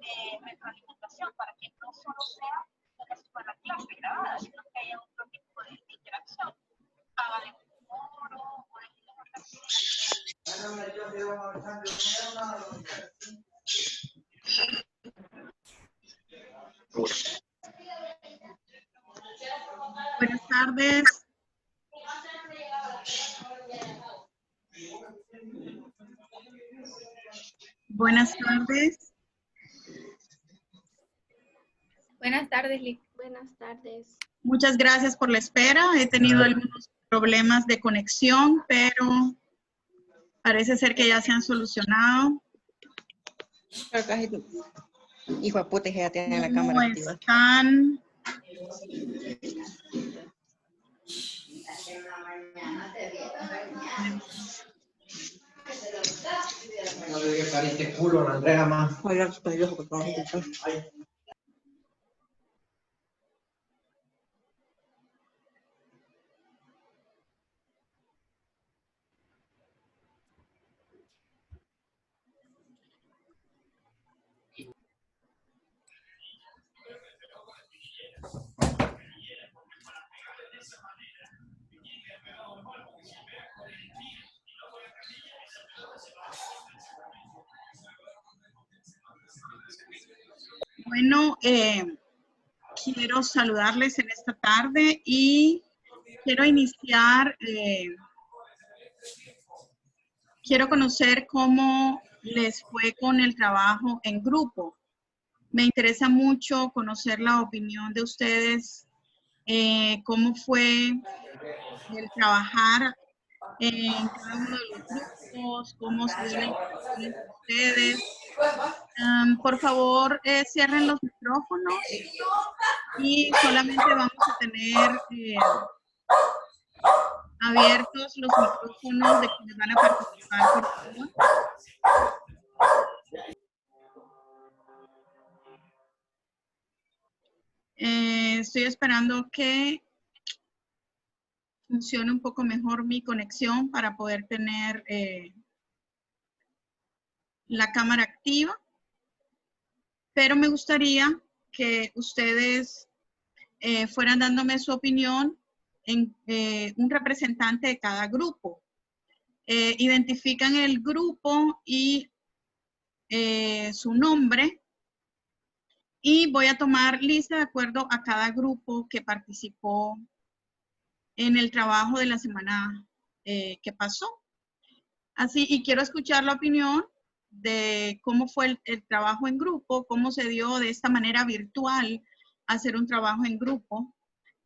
de retroalimentación para que no solo sea la clase grabada, sino que haya otro tipo de interacción. Hagan un foro o Buenas tardes. Buenas tardes. Buenas tardes, Liz. Buenas tardes. Muchas gracias por la espera. He tenido algunos problemas de conexión, pero parece ser que ya se han solucionado. Hijo de puta, ya tiene la ¿Cómo cámara activa. están? No le digas pariste culo, la entrega más. Oiga, estoy viejo, porque vamos a escuchar. Bueno, quiero saludarles en esta tarde y quiero iniciar, quiero conocer cómo les fue con el trabajo en grupo. Me interesa mucho conocer la opinión de ustedes, cómo fue el trabajar en cada uno de los grupos, cómo se dio la interacción entre ustedes. Por favor, cierren los micrófonos y solamente vamos a tener abiertos los micrófonos de quienes van a participar, por favor. Estoy esperando que funcione un poco mejor mi conexión para poder tener la cámara activa. Pero me gustaría que ustedes fueran dándome su opinión en un representante de cada grupo. Identifican el grupo y su nombre. Y voy a tomar lista de acuerdo a cada grupo que participó en el trabajo de la semana que pasó. Así, y quiero escuchar la opinión de cómo fue el trabajo en grupo, cómo se dio de esta manera virtual hacer un trabajo en grupo.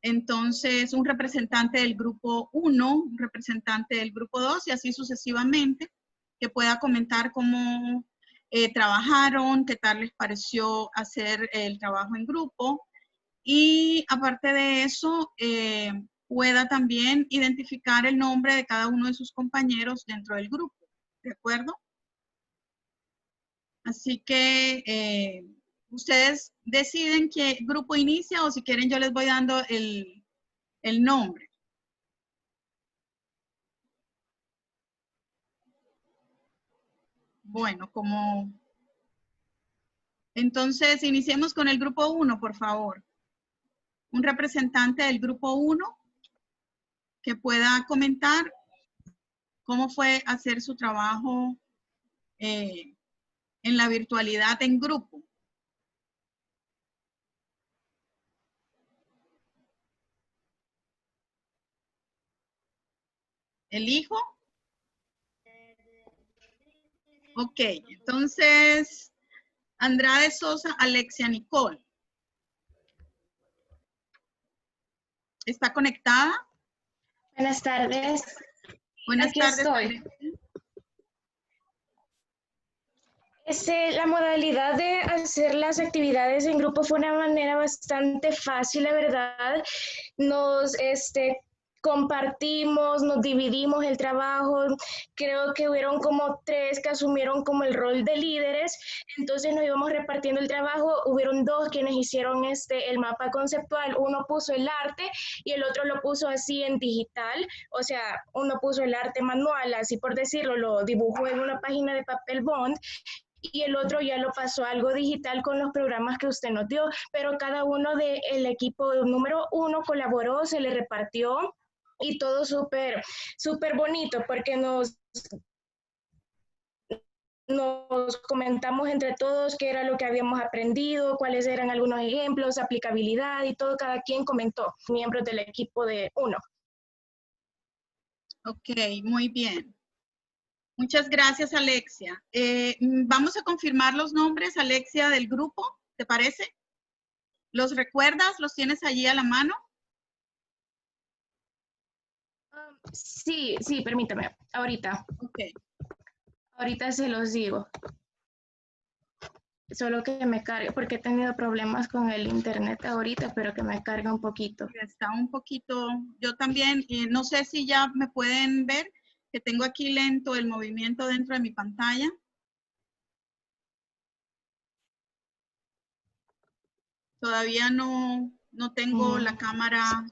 Entonces, un representante del grupo 1, un representante del grupo 2 y así sucesivamente, que pueda comentar cómo trabajaron, qué tal les pareció hacer el trabajo en grupo. Y aparte de eso, pueda también identificar el nombre de cada uno de sus compañeros dentro del grupo. ¿De acuerdo? Así que ustedes deciden qué grupo inicia o si quieren yo les voy dando el nombre. Bueno, como... Entonces, iniciemos con el grupo 1, por favor. Un representante del grupo 1 que pueda comentar cómo fue hacer su trabajo en la virtualidad en grupo. ¿Elijo? Ok, entonces, Andrade Sosa, Alexia Nicole. ¿Está conectada? Buenas tardes. Buenas Aquí tardes, estoy. Alexia. La modalidad de hacer las actividades en grupo fue una manera bastante fácil, la verdad. compartimos, nos dividimos el trabajo. Creo que hubieron como 3 que asumieron como el rol de líderes, entonces nos íbamos repartiendo el trabajo. Hubieron 2 quienes hicieron el mapa conceptual. Uno puso el arte y el otro lo puso así en digital, o sea, uno puso el arte manual, así por decirlo, lo dibujó en una página de papel bond, y el otro ya lo pasó a algo digital con los programas que usted nos dio, pero cada uno del equipo número 1 colaboró, se le repartió, y todo súper, súper bonito, porque nos comentamos entre todos qué era lo que habíamos aprendido, cuáles eran algunos ejemplos, aplicabilidad y todo, cada quien comentó, miembros del equipo de 1. Ok, muy bien. Muchas gracias, Alexia. Vamos a confirmar los nombres, Alexia, del grupo, ¿te parece? ¿Los recuerdas? ¿Los tienes allí a la mano? Sí, permítame, ahorita. Ok. Ahorita se los digo. Solo que me cargue, porque he tenido problemas con el internet ahorita, pero que me cargue un poquito. Está un poquito, yo también, no sé si ya me pueden ver, que tengo aquí lento el movimiento dentro de mi pantalla. Todavía no tengo la cámara.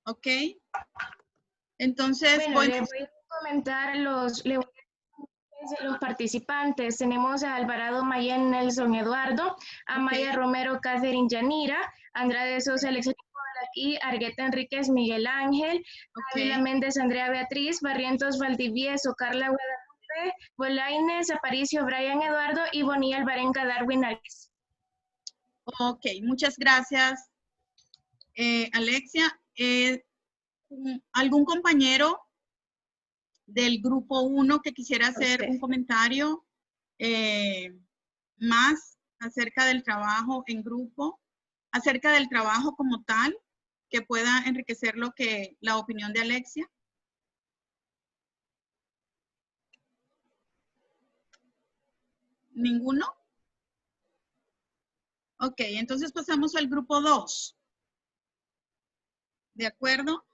Ok. Entonces, bueno, le voy a comentar los participantes. Tenemos a Alvarado Mayen Nelson Eduardo, Amaya Romero Catherine Yanira, Andrade Sosa Alexis y Argueta Enríquez Miguel Ángel, Ávila Méndez Andrea Beatriz, Barrientos Valdivieso Carla Guadalupe, Bolaines Aparicio Brian Eduardo y Bonilla Alvarenga Darwin Alex. Ok, muchas gracias, Alexia. ¿Algún compañero del grupo 1 que quisiera hacer un comentario más acerca del trabajo en grupo, acerca del trabajo como tal, que pueda enriquecer la opinión de Alexia? ¿Ninguno? Ok, entonces pasamos al grupo 2. ¿De acuerdo?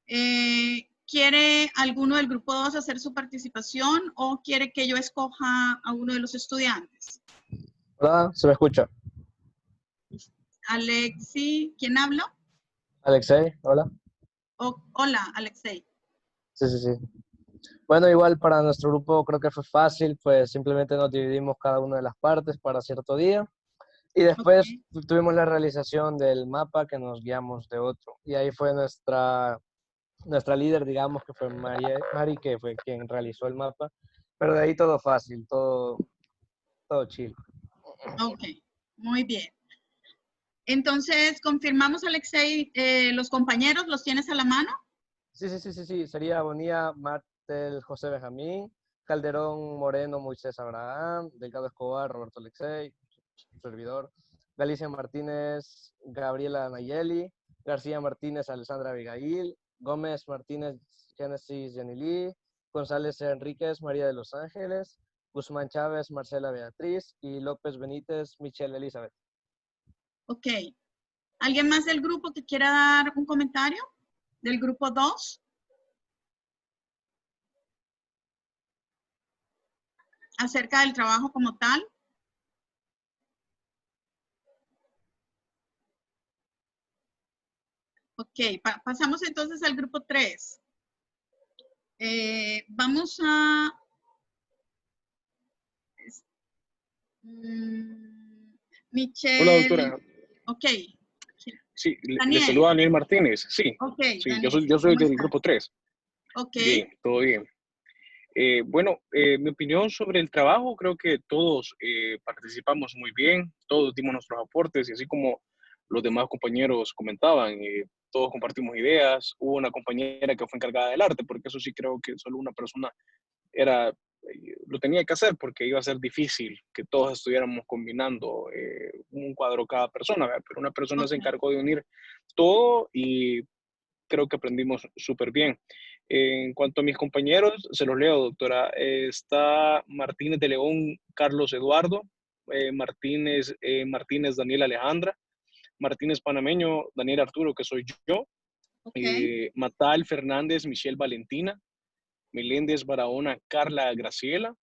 ¿Quiere alguno del grupo 2 hacer su participación o quiere que yo escoja a uno de los estudiantes? Hola, ¿se me escucha? Alexi, ¿quién habla? Alexei, hola. Hola, Alexei. Sí. Bueno, igual para nuestro grupo creo que fue fácil, pues simplemente nos dividimos cada una de las partes para cierto día y después tuvimos la realización del mapa que nos guiamos de otro. Y ahí fue nuestra líder, digamos, que fue Mari, que fue quien realizó el mapa. Pero de ahí todo fácil, todo chill. Ok, muy bien. Entonces, confirmamos, Alexei, los compañeros, ¿los tienes a la mano? Sí. Sería Bonilla, Martel, José Benjamín, Calderón, Moreno, Moisés Abraham, Delgado Escobar, Roberto Alexei, servidor, Galicia Martínez, Gabriela Nayeli, García Martínez, Alessandra Abigail, Gómez Martínez, Génesis Yanilí, González Enríquez, María de los Ángeles, Guzmán Chávez, Marcela Beatriz y López Benítez, Michelle Elizabeth. Ok. ¿Alguien más del grupo que quiera dar un comentario? ¿Del grupo 2? Acerca del trabajo como tal. Ok, pasamos entonces al grupo 3. Vamos a... Michelle. Hola, doctora. Ok. Sí, le saluda Daniel Martínez. Sí, okay, sí, Daniel, yo soy del estás? grupo 3. Ok. Bien, todo bien. Bueno, mi opinión sobre el trabajo, creo que todos participamos muy bien, todos dimos nuestros aportes y así como los demás compañeros comentaban, todos compartimos ideas. Hubo una compañera que fue encargada del arte, porque eso sí creo que solo una persona lo tenía que hacer porque iba a ser difícil que todos estuviéramos combinando un cuadro cada persona, ¿verdad? Pero una persona se encargó de unir todo y creo que aprendimos súper bien. En cuanto a mis compañeros, se los leo, doctora. Está Martínez de León, Carlos Eduardo, Martínez Daniel Alejandra, Martínez Panameño, Daniel Arturo, que soy yo, Matal Fernández, Michelle Valentina, Meléndez Barahona, Carla Graciela,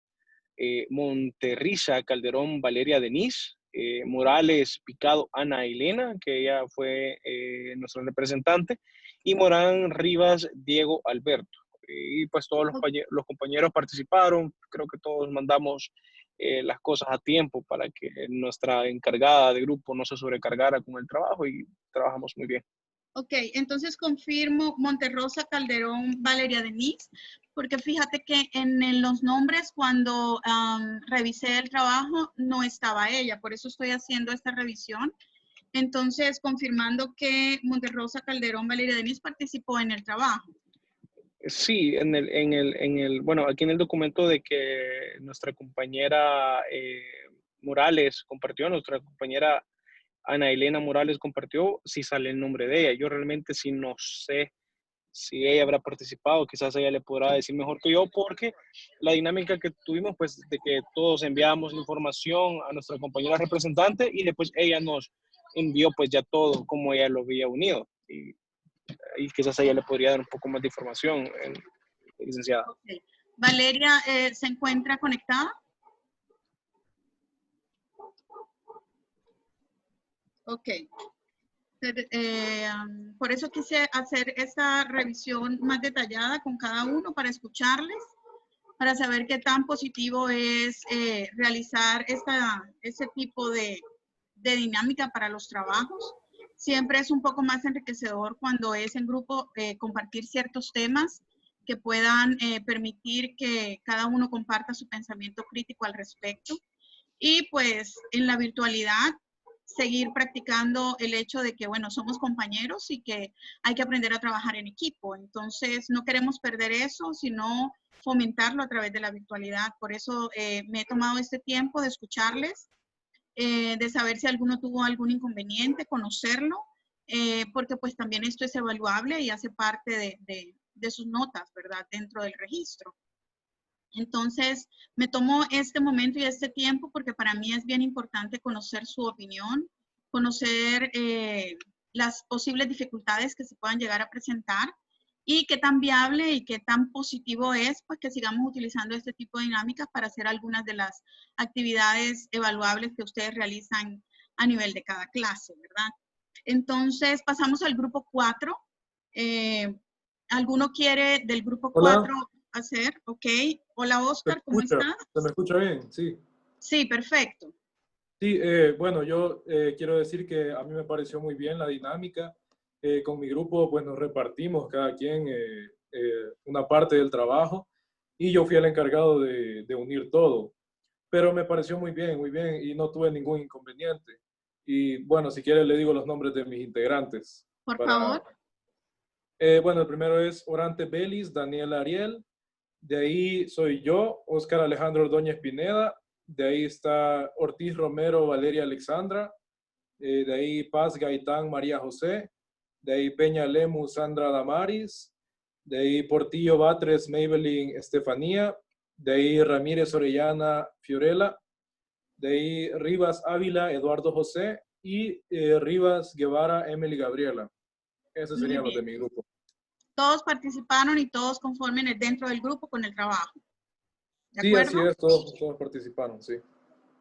Monterrisa Calderón, Valeria Denise, Morales Picado, Ana Elena, que ella fue nuestra representante, y Morán Rivas, Diego Alberto. Y pues todos los compañeros participaron, creo que todos mandamos las cosas a tiempo para que nuestra encargada de grupo no se sobrecargara con el trabajo y trabajamos muy bien. Ok, entonces confirmo Monterrosa Calderón, Valeria Denise, porque fíjate que en los nombres cuando revisé el trabajo no estaba ella, por eso estoy haciendo esta revisión. Entonces, confirmando que Monterrosa Calderón, Valeria Denise participó en el trabajo. Sí, bueno, aquí en el documento de que nuestra compañera Morales compartió, nuestra compañera Ana Elena Morales compartió, sí sale el nombre de ella. Yo realmente sí no sé si ella habrá participado, quizás ella le podrá decir mejor que yo, porque la dinámica que tuvimos, pues, de que todos enviamos la información a nuestra compañera representante y después ella nos envió, pues, ya todo como ella lo había unido. Y quizás ella le podría dar un poco más de información, licenciada. Okay. Valeria, ¿se encuentra conectada? Ok. Por eso quise hacer esta revisión más detallada con cada uno para escucharles, para saber qué tan positivo es realizar ese tipo de dinámica para los trabajos. Siempre es un poco más enriquecedor cuando es en grupo compartir ciertos temas que puedan permitir que cada uno comparta su pensamiento crítico al respecto. Y pues en la virtualidad, seguir practicando el hecho de que, bueno, somos compañeros y que hay que aprender a trabajar en equipo. Entonces, no queremos perder eso, sino fomentarlo a través de la virtualidad. Por eso me he tomado este tiempo de escucharles, de saber si alguno tuvo algún inconveniente, conocerlo, porque pues también esto es evaluable y hace parte de sus notas, ¿verdad? Dentro del registro. Entonces, me tomo este momento y este tiempo porque para mí es bien importante conocer su opinión, conocer las posibles dificultades que se puedan llegar a presentar y qué tan viable y qué tan positivo es pues que sigamos utilizando este tipo de dinámicas para hacer algunas de las actividades evaluables que ustedes realizan a nivel de cada clase, ¿verdad? Entonces, pasamos al grupo 4. ¿Alguno quiere del grupo 4 hacer? Ok. Hola, Oscar, ¿cómo estás? ¿Se me escucha bien? Sí. Sí, perfecto. Sí, bueno, yo quiero decir que a mí me pareció muy bien la dinámica. Con mi grupo, pues nos repartimos cada quien una parte del trabajo y yo fui el encargado de unir todo. Pero me pareció muy bien y no tuve ningún inconveniente. Y bueno, si quiere le digo los nombres de mis integrantes. Por favor. Bueno, el primero es Orante Belis, Daniela Ariel. De ahí soy yo, Oscar Alejandro Ordóñez Pineda. De ahí está Ortiz Romero, Valeria Alexandra. De ahí Paz Gaitán, María José. De ahí Peña Lemus, Sandra Damaris. De ahí Portillo Batres, Maybelline Estefanía. De ahí Ramírez Orellana, Fiorella. De ahí Rivas Ávila, Eduardo José. Y Rivas Guevara, Emily Gabriela. Esos serían los de mi grupo. Todos participaron y todos conformen dentro del grupo con el trabajo. ¿De sí, acuerdo? así es, todos participaron, sí.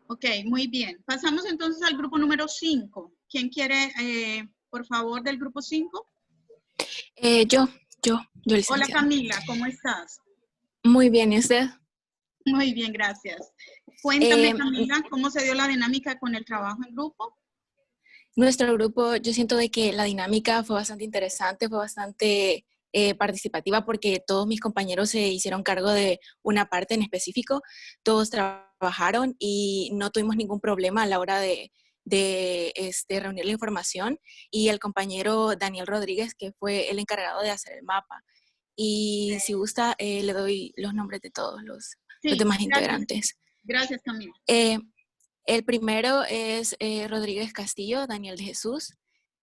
Ok, muy bien. Pasamos entonces al grupo número 5. ¿Quién quiere, por favor, del grupo 5? Yo, Hola licenciada. Camila, ¿cómo estás? Muy bien, ¿y usted? Muy bien, gracias. Cuéntame, Camila, ¿cómo se dio la dinámica con el trabajo en grupo? Nuestro grupo, yo siento de que la dinámica fue bastante interesante, fue bastante participativa porque todos mis compañeros se hicieron cargo de una parte en específico, todos trabajaron y no tuvimos ningún problema a la hora de reunir la información, y el compañero Daniel Rodríguez, que fue el encargado de hacer el mapa. Y si gusta, le doy los nombres de todos los demás integrantes. Gracias, Camila. El primero es Rodríguez Castillo, Daniel de Jesús.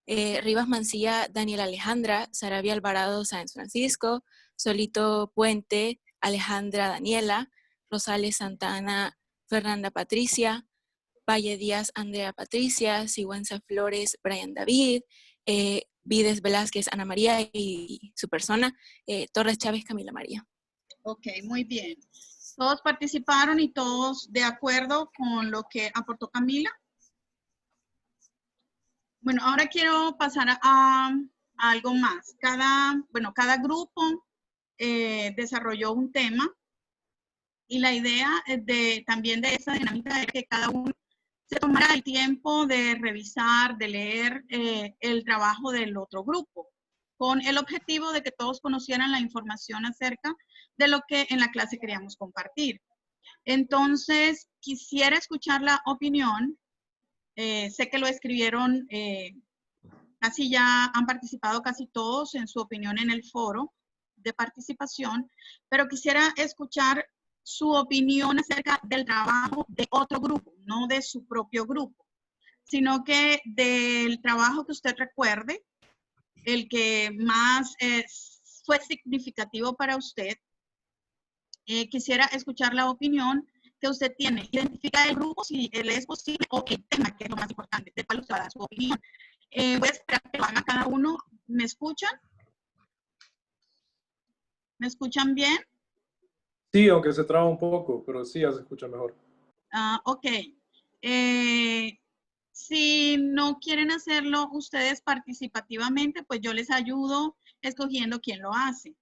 Rivas Mancilla, Daniel Alejandra. Sarabia Alvarado, Sáenz Francisco. Solito Puente, Alejandra Daniela. Rosales Santana, Fernanda Patricia. Valle Díaz, Andrea Patricia, Sigüenza Flores, Brian David, Vides Velázquez, Ana María y su persona, Torres Chávez, Camila María. Ok, muy bien. ¿Todos participaron y todos de acuerdo con lo que aportó Camila? Bueno, ahora quiero pasar a algo más. Cada grupo desarrolló un tema y la idea también de esta dinámica es que cada uno se tomara el tiempo de revisar, de leer el trabajo del otro grupo, con el objetivo de que todos conocieran la información acerca de lo que en la clase queríamos compartir. Entonces, quisiera escuchar la opinión. Sé que lo escribieron, casi ya han participado casi todos en su opinión en el foro de participación, pero quisiera escuchar su opinión acerca del trabajo de otro grupo, no de su propio grupo, sino que del trabajo que usted recuerde, el que más fue significativo para usted. Quisiera escuchar la opinión que usted tiene. Identifica el grupo si le es posible o el tema, que es lo más importante, del cual usted va a dar su opinión. Voy a esperar que lo haga cada uno. ¿Me escuchan? ¿Me escuchan bien? Sí, aunque se traba un poco, pero sí ya se escucha mejor. Ok. Si no quieren hacerlo ustedes participativamente, pues yo les ayudo escogiendo quién lo hace.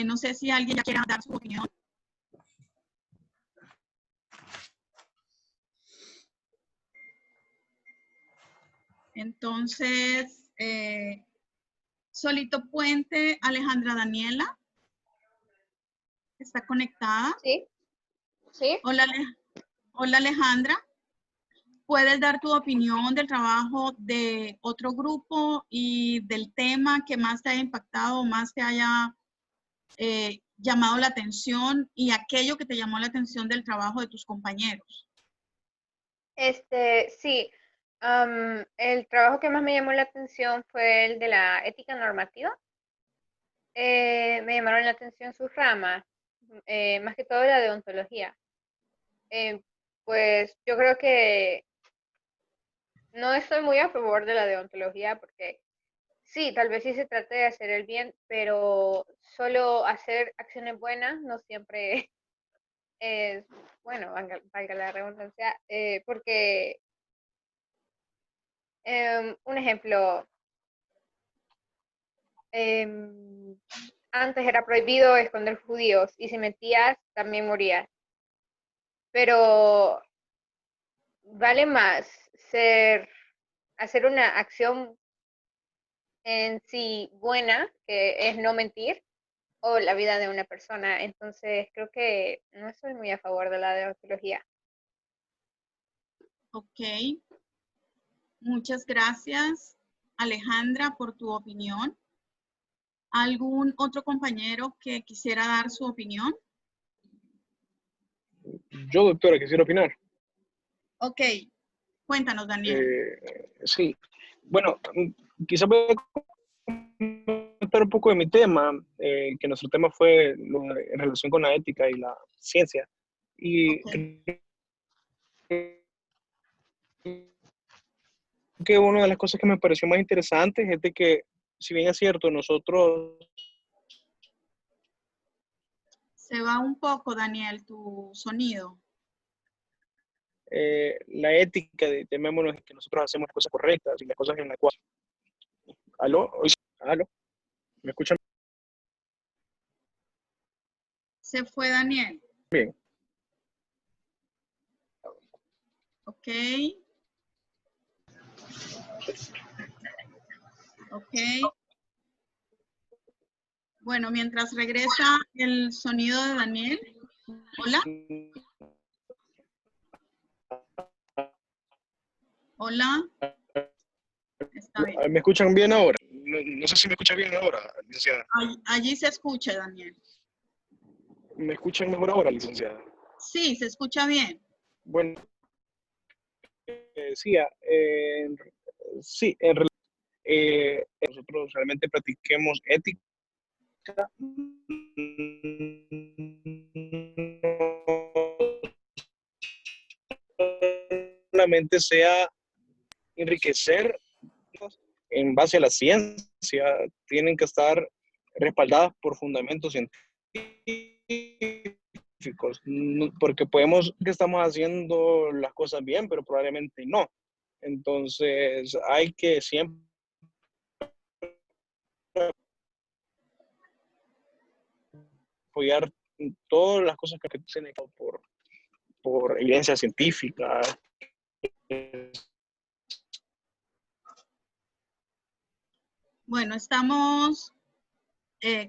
No sé si alguien ya quiera dar su opinión. Entonces, Solito Puente, Alejandra Daniela, ¿está conectada? Sí, sí. Hola, hola Alejandra. ¿Puedes dar tu opinión del trabajo de otro grupo y del tema que más te haya impactado, más te haya llamado la atención y aquello que te llamó la atención del trabajo de tus compañeros? Sí. El trabajo que más me llamó la atención fue el de la ética normativa. Me llamaron la atención sus ramas, más que todo la de ontología. Pues yo creo que no estoy muy a favor de la deontología porque sí, tal vez sí se trate de hacer el bien, pero solo hacer acciones buenas no siempre es, bueno, valga la redundancia, porque un ejemplo, antes era prohibido esconder judíos y si mentías también morías, pero vale más hacer una acción en sí buena, que es no mentir, o la vida de una persona. Entonces, creo que no estoy muy a favor de la deontología. Ok. Muchas gracias, Alejandra, por tu opinión. ¿Algún otro compañero que quisiera dar su opinión? Yo, doctora, quisiera opinar. Ok. Cuéntanos, Daniel. Sí. Bueno, quizás voy a comentar un poco de mi tema, que nuestro tema fue en relación con la ética y la ciencia. Y Okay. que una de las cosas que me pareció más interesante es de que, si bien es cierto, nosotros... Se va un poco, Daniel, tu sonido. La ética de llamémonos que nosotros hacemos las cosas correctas y las cosas en las cuales... ¿Aló? ¿Aló? ¿Me escuchan Se fue Daniel. bien? Ok. Ok. Bueno, mientras regresa el sonido de Daniel. Hola. Hola. Está bien. ¿Me escuchan bien ahora? No sé si me escuchan bien ahora, licenciada. Allí se escucha, Daniel. ¿Me escuchan mejor ahora, licenciada? Sí, se escucha bien. Bueno, sí, sí, en realidad, nosotros realmente practiquemos ética. solamente sea enriquecer en base a la ciencia, tienen que estar respaldadas por fundamentos científicos, porque podemos que estamos haciendo las cosas bien, pero probablemente no. Entonces hay que siempre apoyar todas las cosas que se han hecho por evidencia científica. Bueno, estamos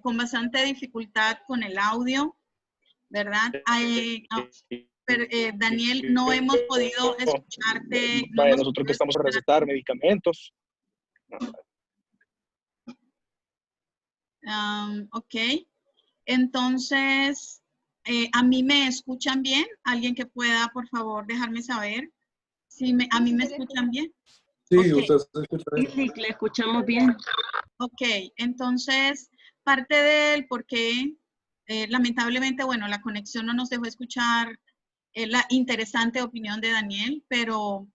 con bastante dificultad con el audio, ¿verdad? Daniel, no hemos podido escucharte. Vaya, nosotros que estamos a recetar medicamentos. Ok. Entonces, ¿a mí me escuchan bien? ¿Alguien que pueda, por favor, dejarme saber? Si a mí me escuchan bien. Sí, okay. Usted se escucha bien. Sí, le escuchamos bien. Ok, entonces, parte del por qué, lamentablemente, bueno, la conexión no nos dejó escuchar la interesante opinión de Daniel, pero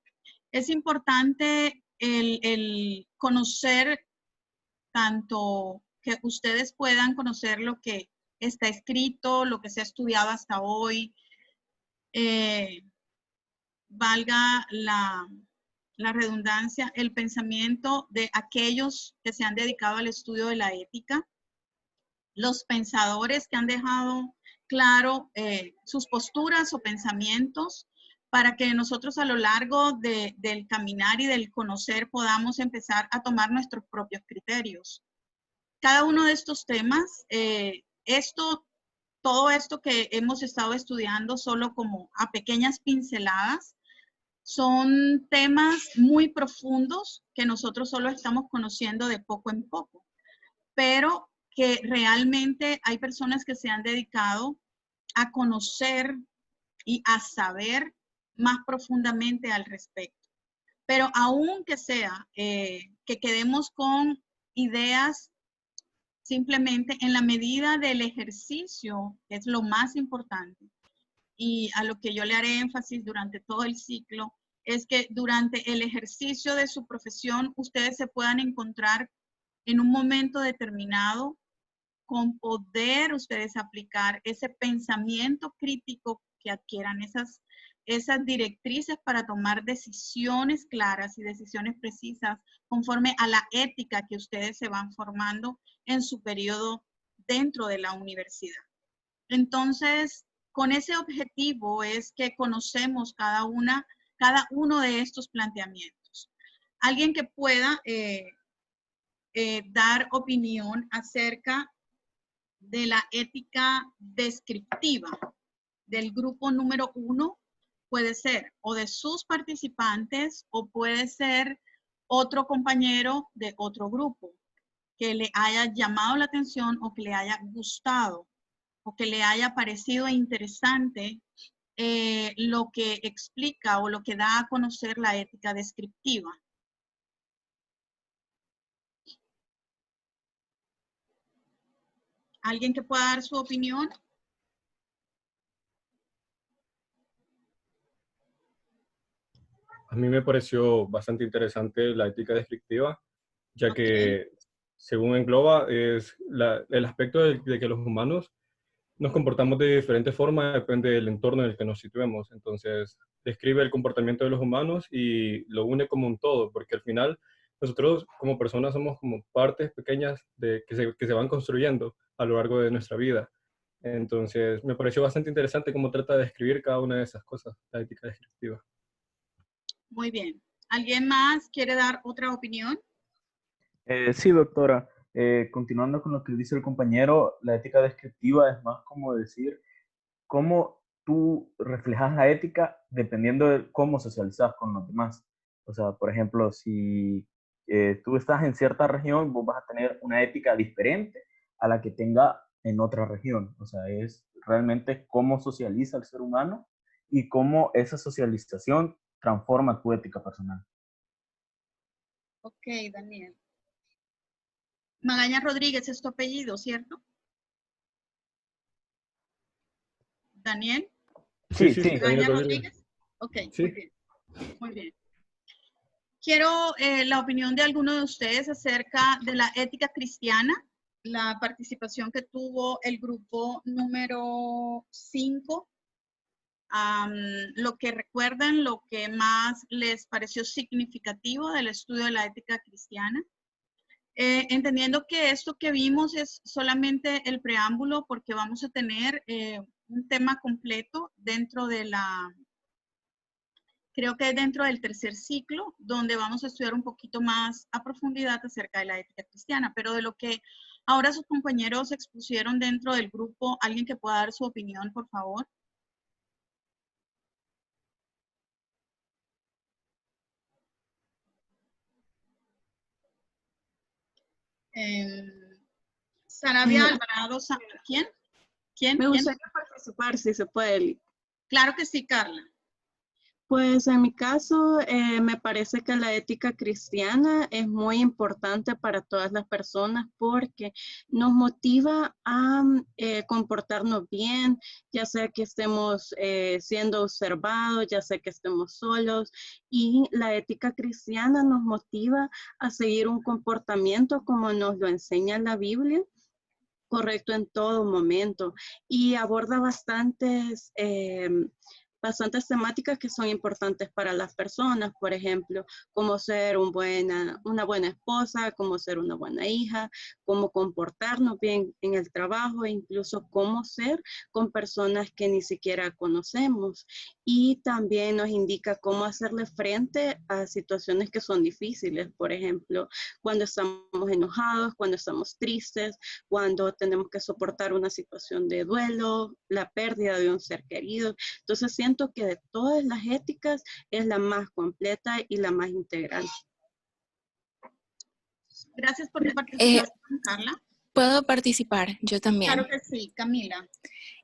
es importante el conocer tanto que ustedes puedan conocer lo que está escrito, lo que se ha estudiado hasta hoy, valga la redundancia, el pensamiento de aquellos que se han dedicado al estudio de la ética, los pensadores que han dejado claro sus posturas o pensamientos para que nosotros a lo largo del caminar y del conocer podamos empezar a tomar nuestros propios criterios. Cada uno de estos temas, todo esto que hemos estado estudiando solo como a pequeñas pinceladas, son temas muy profundos que nosotros solo estamos conociendo de poco en poco, pero que realmente hay personas que se han dedicado a conocer y a saber más profundamente al respecto. Pero aunque sea que quedemos con ideas simplemente en la medida del ejercicio, que es lo más importante, y a lo que yo le haré énfasis durante todo el ciclo, es que durante el ejercicio de su profesión ustedes se puedan encontrar en un momento determinado con poder ustedes aplicar ese pensamiento crítico que adquieran, esas directrices para tomar decisiones claras y decisiones precisas conforme a la ética que ustedes se van formando en su periodo dentro de la universidad. Entonces, con ese objetivo es que conocemos cada uno de estos planteamientos. Alguien que pueda dar opinión acerca de la ética descriptiva del grupo número 1 puede ser o de sus participantes o puede ser otro compañero de otro grupo que le haya llamado la atención o que le haya gustado o que le haya parecido interesante lo que explica o lo que da a conocer la ética descriptiva. ¿Alguien que pueda dar su opinión? A mí me pareció bastante interesante la ética descriptiva, ya que según engloba es el aspecto de que los humanos nos comportamos de diferentes formas, depende del entorno en el que nos situemos. Entonces, describe el comportamiento de los humanos y lo une como un todo, porque al final nosotros como personas somos como partes pequeñas que se van construyendo a lo largo de nuestra vida. Entonces, me pareció bastante interesante cómo trata de describir cada una de esas cosas, la ética descriptiva. Muy bien. ¿Alguien más quiere dar otra opinión? Sí, doctora. Continuando con lo que dice el compañero, la ética descriptiva es más como decir cómo tú reflejas la ética dependiendo de cómo socializas con los demás. O sea, por ejemplo, si tú estás en cierta región, vos vas a tener una ética diferente a la que tenga en otra región. O sea, es realmente cómo socializa el ser humano y cómo esa socialización transforma tu ética personal. Ok, Daniel. Magaña Rodríguez es tu apellido, ¿cierto? ¿Daniel? Sí, sí. Magaña Rodríguez. Ok, sí. muy bien. Muy bien. Quiero la opinión de alguno de ustedes acerca de la ética cristiana, la participación que tuvo el grupo número 5, lo que recuerdan, lo que más les pareció significativo del estudio de la ética cristiana. Entendiendo que esto que vimos es solamente el preámbulo, porque vamos a tener un tema completo dentro de la... Creo que dentro del tercer ciclo, donde vamos a estudiar un poquito más a profundidad acerca de la ética cristiana, pero de lo que ahora sus compañeros expusieron dentro del grupo, alguien que pueda dar su opinión, por favor. Sarabia Alvarado, ¿quién? ¿Quién? Me gustaría participar, si se puede. Claro que sí, Carla. Pues en mi caso, me parece que la ética cristiana es muy importante para todas las personas porque nos motiva a comportarnos bien, ya sea que estemos siendo observados, ya sea que estemos solos, y la ética cristiana nos motiva a seguir un comportamiento como nos lo enseña la Biblia, correcto en todo momento, y aborda bastantes temáticas que son importantes para las personas, por ejemplo, cómo ser una buena esposa, cómo ser una buena hija, cómo comportarnos bien en el trabajo e incluso cómo ser con personas que ni siquiera conocemos. Y también nos indica cómo hacerle frente a situaciones que son difíciles, por ejemplo, cuando estamos enojados, cuando estamos tristes, cuando tenemos que soportar una situación de duelo, la pérdida de un ser querido. Entonces siento que de todas las éticas es la más completa y la más integral. Gracias por tu participación, Carla. ¿Puedo participar? Yo también. Claro que sí, Camila.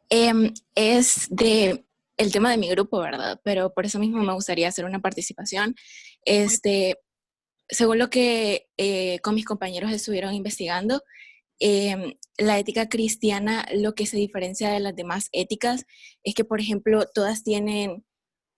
Es de el tema de mi grupo, ¿verdad? Pero por eso mismo me gustaría hacer una participación. Según lo que con mis compañeros estuvieron investigando, la ética cristiana, lo que se diferencia de las demás éticas es que, por ejemplo, todas tienen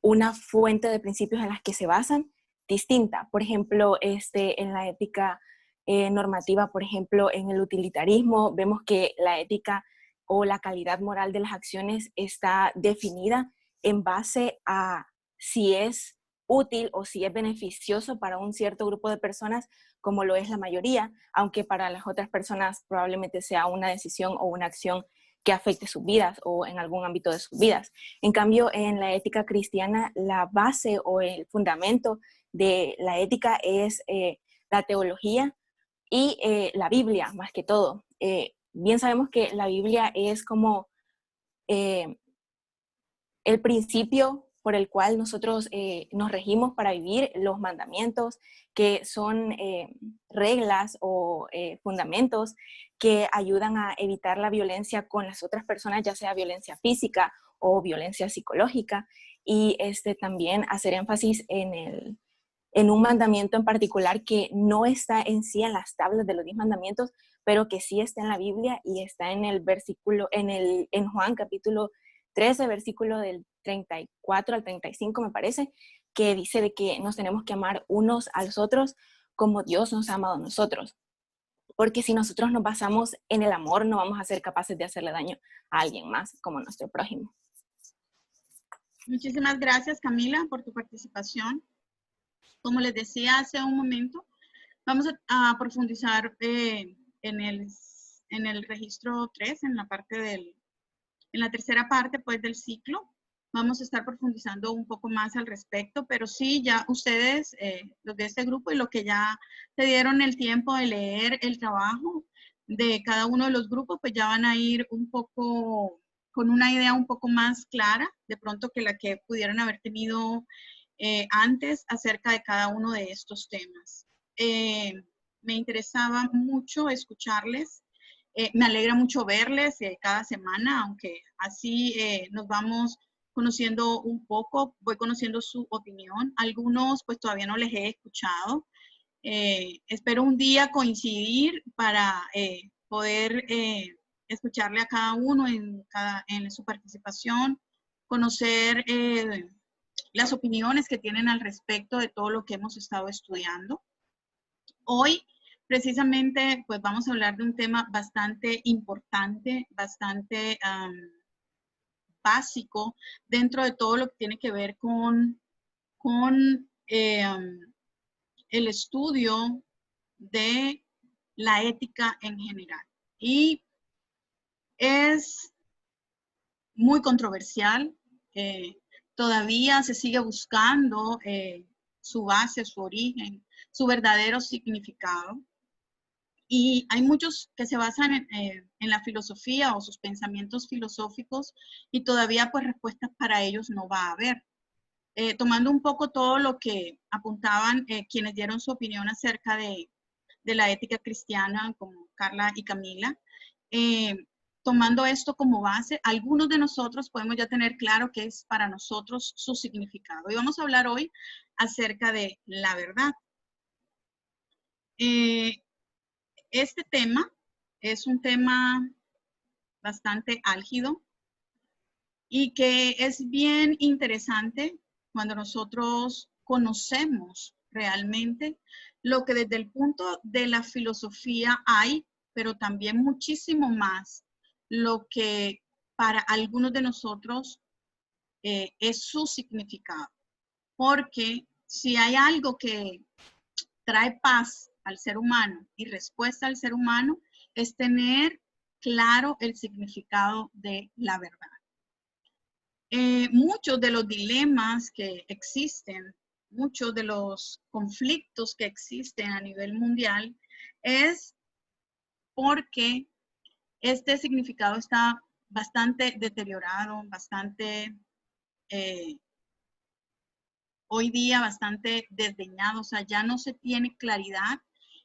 una fuente de principios en las que se basan distinta. Por ejemplo, en la ética normativa, por ejemplo, en el utilitarismo, vemos que la ética o la calidad moral de las acciones está definida en base a si es útil o si es beneficioso para un cierto grupo de personas, como lo es la mayoría, aunque para las otras personas probablemente sea una decisión o una acción que afecte sus vidas o en algún ámbito de sus vidas. En cambio, en la ética cristiana, la base o el fundamento de la ética es la teología y la Biblia, más que todo. Bien sabemos que la Biblia es como el principio por el cual nosotros nos regimos para vivir, los mandamientos, que son reglas o fundamentos que ayudan a evitar la violencia con las otras personas, ya sea violencia física o violencia psicológica, y también hacer énfasis en un mandamiento en particular que no está en sí en las tablas de los 10 mandamientos, pero que sí está en la Biblia y está en el versículo, en Juan capítulo 13, versículo del 34 al 35, me parece, que dice de que nos tenemos que amar unos a los otros como Dios nos ha amado a nosotros. Porque si nosotros nos basamos en el amor, no vamos a ser capaces de hacerle daño a alguien más como nuestro prójimo. Muchísimas gracias, Camila, por tu participación. Como les decía hace un momento, vamos a profundizar en el registro 3, en la tercera parte pues, del ciclo. Vamos a estar profundizando un poco más al respecto, pero sí, ya ustedes, los de este grupo y los que ya se dieron el tiempo de leer el trabajo de cada uno de los grupos, pues ya van a ir un poco con una idea un poco más clara, de pronto que la que pudieran haber tenido antes acerca de cada uno de estos temas. Me interesaba mucho escucharles. Me alegra mucho verles cada semana, aunque así nos vamos conociendo un poco, voy conociendo su opinión. Algunos pues todavía no les he escuchado. Espero un día coincidir para poder escucharle a cada uno en su participación, conocer las opiniones que tienen al respecto de todo lo que hemos estado estudiando. Hoy, precisamente, pues vamos a hablar de un tema bastante importante, bastante básico dentro de todo lo que tiene que ver con el estudio de la ética en general. Y es muy controversial, todavía se sigue buscando su base, su origen, su verdadero significado. Y hay muchos que se basan en la filosofía o sus pensamientos filosóficos y todavía pues respuestas para ellos no va a haber. Tomando un poco todo lo que apuntaban quienes dieron su opinión acerca de la ética cristiana, como Carla y Camila, tomando esto como base, algunos de nosotros podemos ya tener claro qué es para nosotros su significado. Y vamos a hablar hoy acerca de la verdad. Este tema es un tema bastante álgido y que es bien interesante cuando nosotros conocemos realmente lo que desde el punto de la filosofía hay, pero también muchísimo más lo que para algunos de nosotros es su significado. Porque si hay algo que trae paz al ser humano y respuesta al ser humano, es tener claro el significado de la verdad. Muchos de los dilemas que existen, muchos de los conflictos que existen a nivel mundial, es porque este significado está bastante deteriorado, bastante, hoy día bastante desdeñado, o sea, ya no se tiene claridad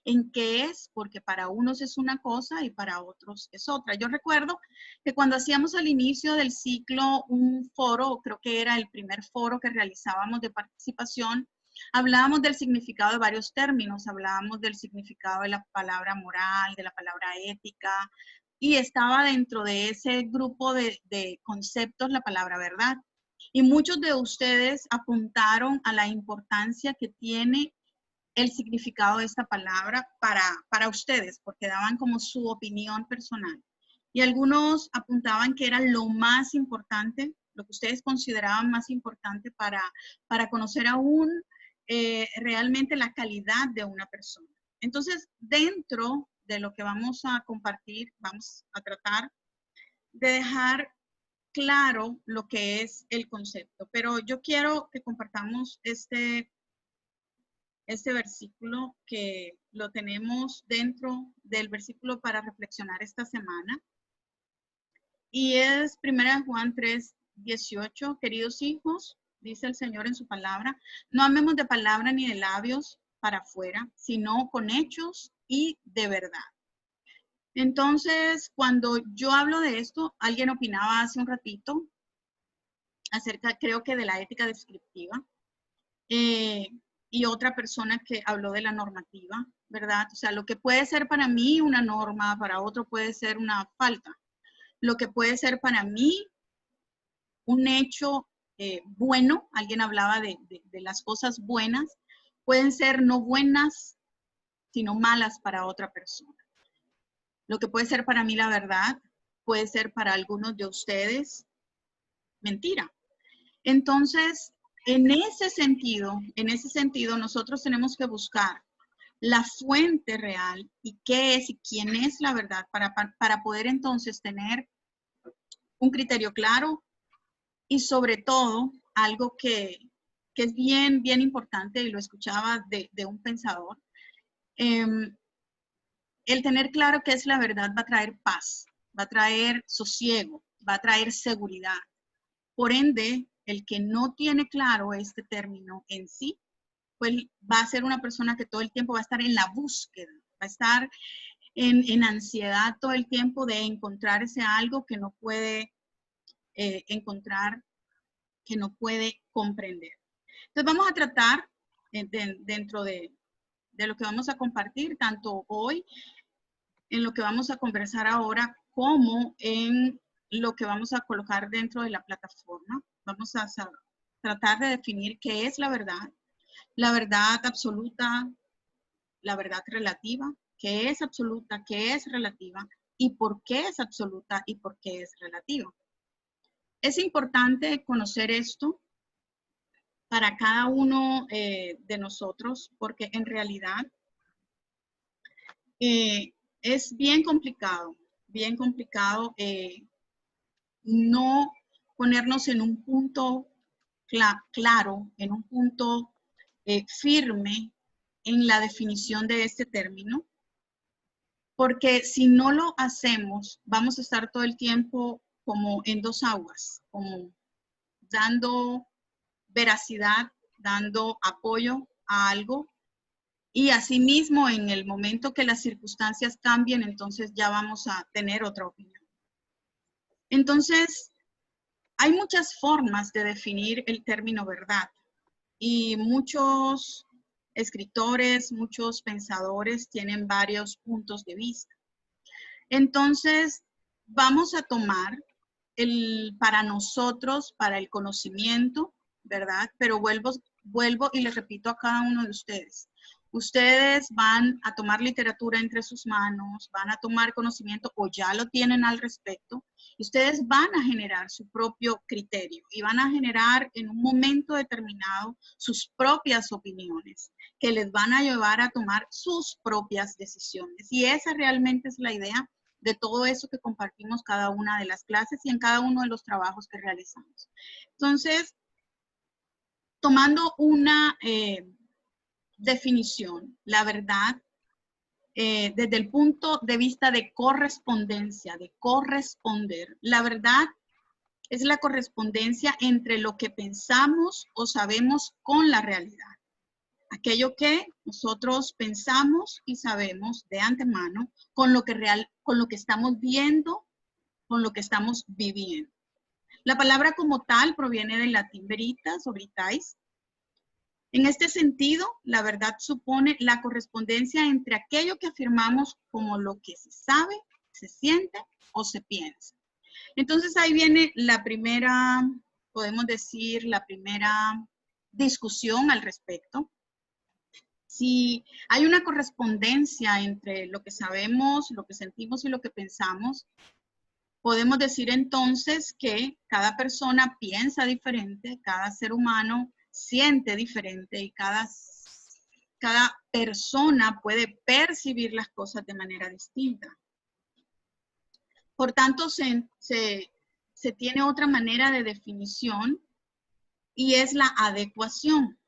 en qué es, porque para unos es una cosa y para otros es otra. Yo recuerdo que cuando hacíamos al inicio del ciclo un foro, creo que era el primer foro que realizábamos de participación, hablábamos del significado de varios términos, hablábamos del significado de la palabra moral, de la palabra ética, y estaba dentro de ese grupo de conceptos la palabra verdad. Y muchos de ustedes apuntaron a la importancia que tiene el significado de esta palabra para ustedes, porque daban como su opinión personal. Y algunos apuntaban que era lo más importante, lo que ustedes consideraban más importante para conocer aún realmente la calidad de una persona. Entonces, dentro de lo que vamos a compartir, vamos a tratar de dejar claro lo que es el concepto. Pero yo quiero que compartamos este versículo que lo tenemos dentro del versículo para reflexionar esta semana. Y es 1 Juan 3:18. Queridos hijos, dice el Señor en su palabra, no amemos de palabra ni de labios para afuera, sino con hechos y de verdad. Entonces, cuando yo hablo de esto, alguien opinaba hace un ratito acerca, creo que de la ética descriptiva. Y otra persona que habló de la normativa, ¿verdad? O sea, lo que puede ser para mí una norma, para otro puede ser una falta. Lo que puede ser para mí un hecho bueno, alguien hablaba de las cosas buenas, pueden ser no buenas, sino malas para otra persona. Lo que puede ser para mí la verdad, puede ser para algunos de ustedes mentira. Entonces, en ese sentido, nosotros tenemos que buscar la fuente real y qué es y quién es la verdad para poder entonces tener un criterio claro y sobre todo algo que es bien, bien importante y lo escuchaba de un pensador. El tener claro qué es la verdad va a traer paz, va a traer sosiego, va a traer seguridad. Por ende, el que no tiene claro este término en sí, pues va a ser una persona que todo el tiempo va a estar en la búsqueda, va a estar en ansiedad todo el tiempo de encontrar ese algo que no puede encontrar, que no puede comprender. Entonces vamos a tratar dentro de lo que vamos a compartir, tanto hoy, en lo que vamos a conversar ahora, como en lo que vamos a colocar dentro de la plataforma. Vamos a tratar de definir qué es la verdad absoluta, la verdad relativa, qué es absoluta, qué es relativa y por qué es absoluta y por qué es relativa. Es importante conocer esto para cada uno de nosotros porque en realidad es bien complicado no ponernos en un punto claro, en un punto firme en la definición de este término, porque si no lo hacemos, vamos a estar todo el tiempo como en dos aguas, como dando veracidad, dando apoyo a algo, y asimismo en el momento que las circunstancias cambien, entonces ya vamos a tener otra opinión. Entonces, hay muchas formas de definir el término verdad y muchos escritores, muchos pensadores tienen varios puntos de vista. Entonces, vamos a tomar para nosotros, para el conocimiento, ¿verdad? Pero vuelvo y le repito a cada uno de ustedes. Ustedes van a tomar literatura entre sus manos, van a tomar conocimiento o ya lo tienen al respecto. Y ustedes van a generar su propio criterio y van a generar en un momento determinado sus propias opiniones que les van a llevar a tomar sus propias decisiones. Y esa realmente es la idea de todo eso que compartimos cada una de las clases y en cada uno de los trabajos que realizamos. Entonces, tomando una definición, la verdad, desde el punto de vista de correspondencia, de corresponder, la verdad es la correspondencia entre lo que pensamos o sabemos con la realidad. Aquello que nosotros pensamos y sabemos de antemano con lo que estamos viendo, con lo que estamos viviendo. La palabra como tal proviene del latín veritas o veritas. En este sentido, la verdad supone la correspondencia entre aquello que afirmamos como lo que se sabe, se siente o se piensa. Entonces ahí viene la primera, podemos decir, la primera discusión al respecto. Si hay una correspondencia entre lo que sabemos, lo que sentimos y lo que pensamos, podemos decir entonces que cada persona piensa diferente, cada ser humano siente diferente y cada persona puede percibir las cosas de manera distinta. Por tanto, se tiene otra manera de definición y es la adecuación.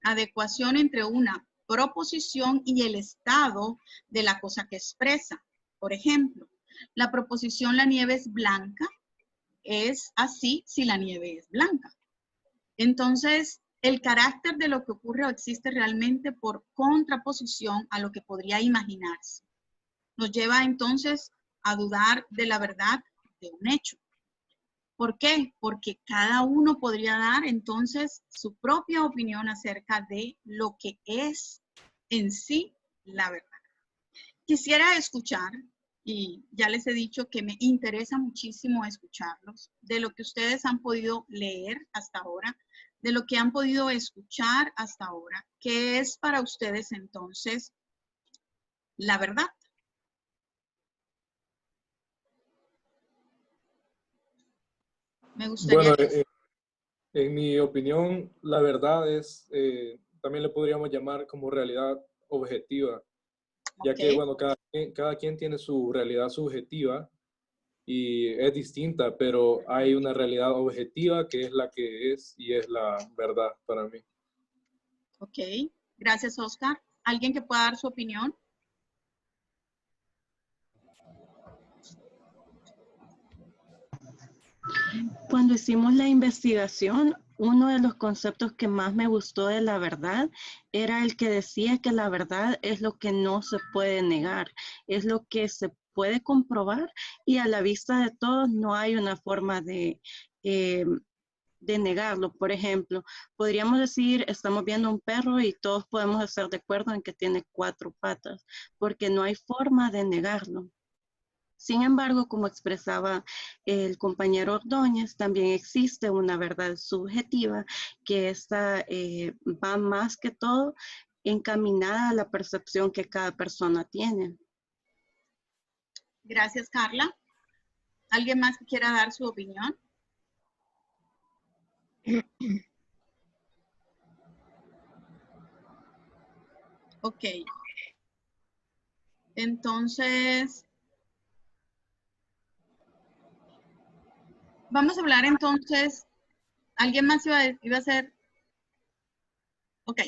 Adecuación entre una proposición y el estado de la cosa que expresa. Por ejemplo, la proposición la nieve es blanca es así si la nieve es blanca. Entonces, el carácter de lo que ocurre o existe realmente por contraposición a lo que podría imaginarse. Nos lleva entonces a dudar de la verdad de un hecho. ¿Por qué? Porque cada uno podría dar entonces su propia opinión acerca de lo que es en sí la verdad. Quisiera escuchar, y ya les he dicho que me interesa muchísimo escucharlos, de lo que ustedes han podido leer hasta ahora, de lo que han podido escuchar hasta ahora. ¿Qué es para ustedes entonces la verdad? Me gustaría... Bueno, en mi opinión, la verdad es, también le podríamos llamar como realidad objetiva, ya que, bueno, cada quien tiene su realidad subjetiva y es distinta, pero hay una realidad objetiva que es la que es y es la verdad para mí. Ok, gracias, Oscar. ¿Alguien que pueda dar su opinión? Cuando hicimos la investigación, uno de los conceptos que más me gustó de la verdad era el que decía que la verdad es lo que no se puede negar, es lo que se puede comprobar y a la vista de todos no hay una forma de negarlo. Por ejemplo, podríamos decir, estamos viendo un perro y todos podemos estar de acuerdo en que tiene 4 patas, porque no hay forma de negarlo. Sin embargo, como expresaba el compañero Ordóñez, también existe una verdad subjetiva que esta va más que todo encaminada a la percepción que cada persona tiene. Gracias, Carla. ¿Alguien más que quiera dar su opinión? Ok. Entonces, vamos a hablar entonces, ¿alguien más iba a hacer? Ok.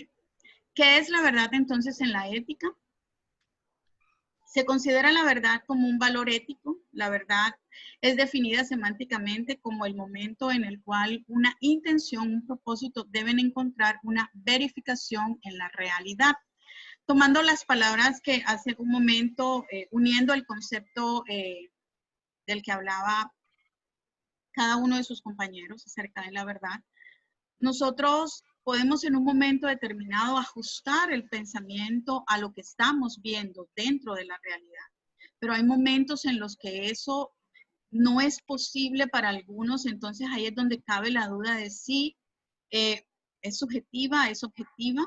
¿Qué es la verdad entonces en la ética? Se considera la verdad como un valor ético. La verdad es definida semánticamente como el momento en el cual una intención, un propósito deben encontrar una verificación en la realidad. Tomando las palabras que hace un momento, uniendo el concepto del que hablaba cada uno de sus compañeros acerca de la verdad, nosotros podemos en un momento determinado ajustar el pensamiento a lo que estamos viendo dentro de la realidad. Pero hay momentos en los que eso no es posible para algunos, entonces ahí es donde cabe la duda de si es subjetiva, es objetiva.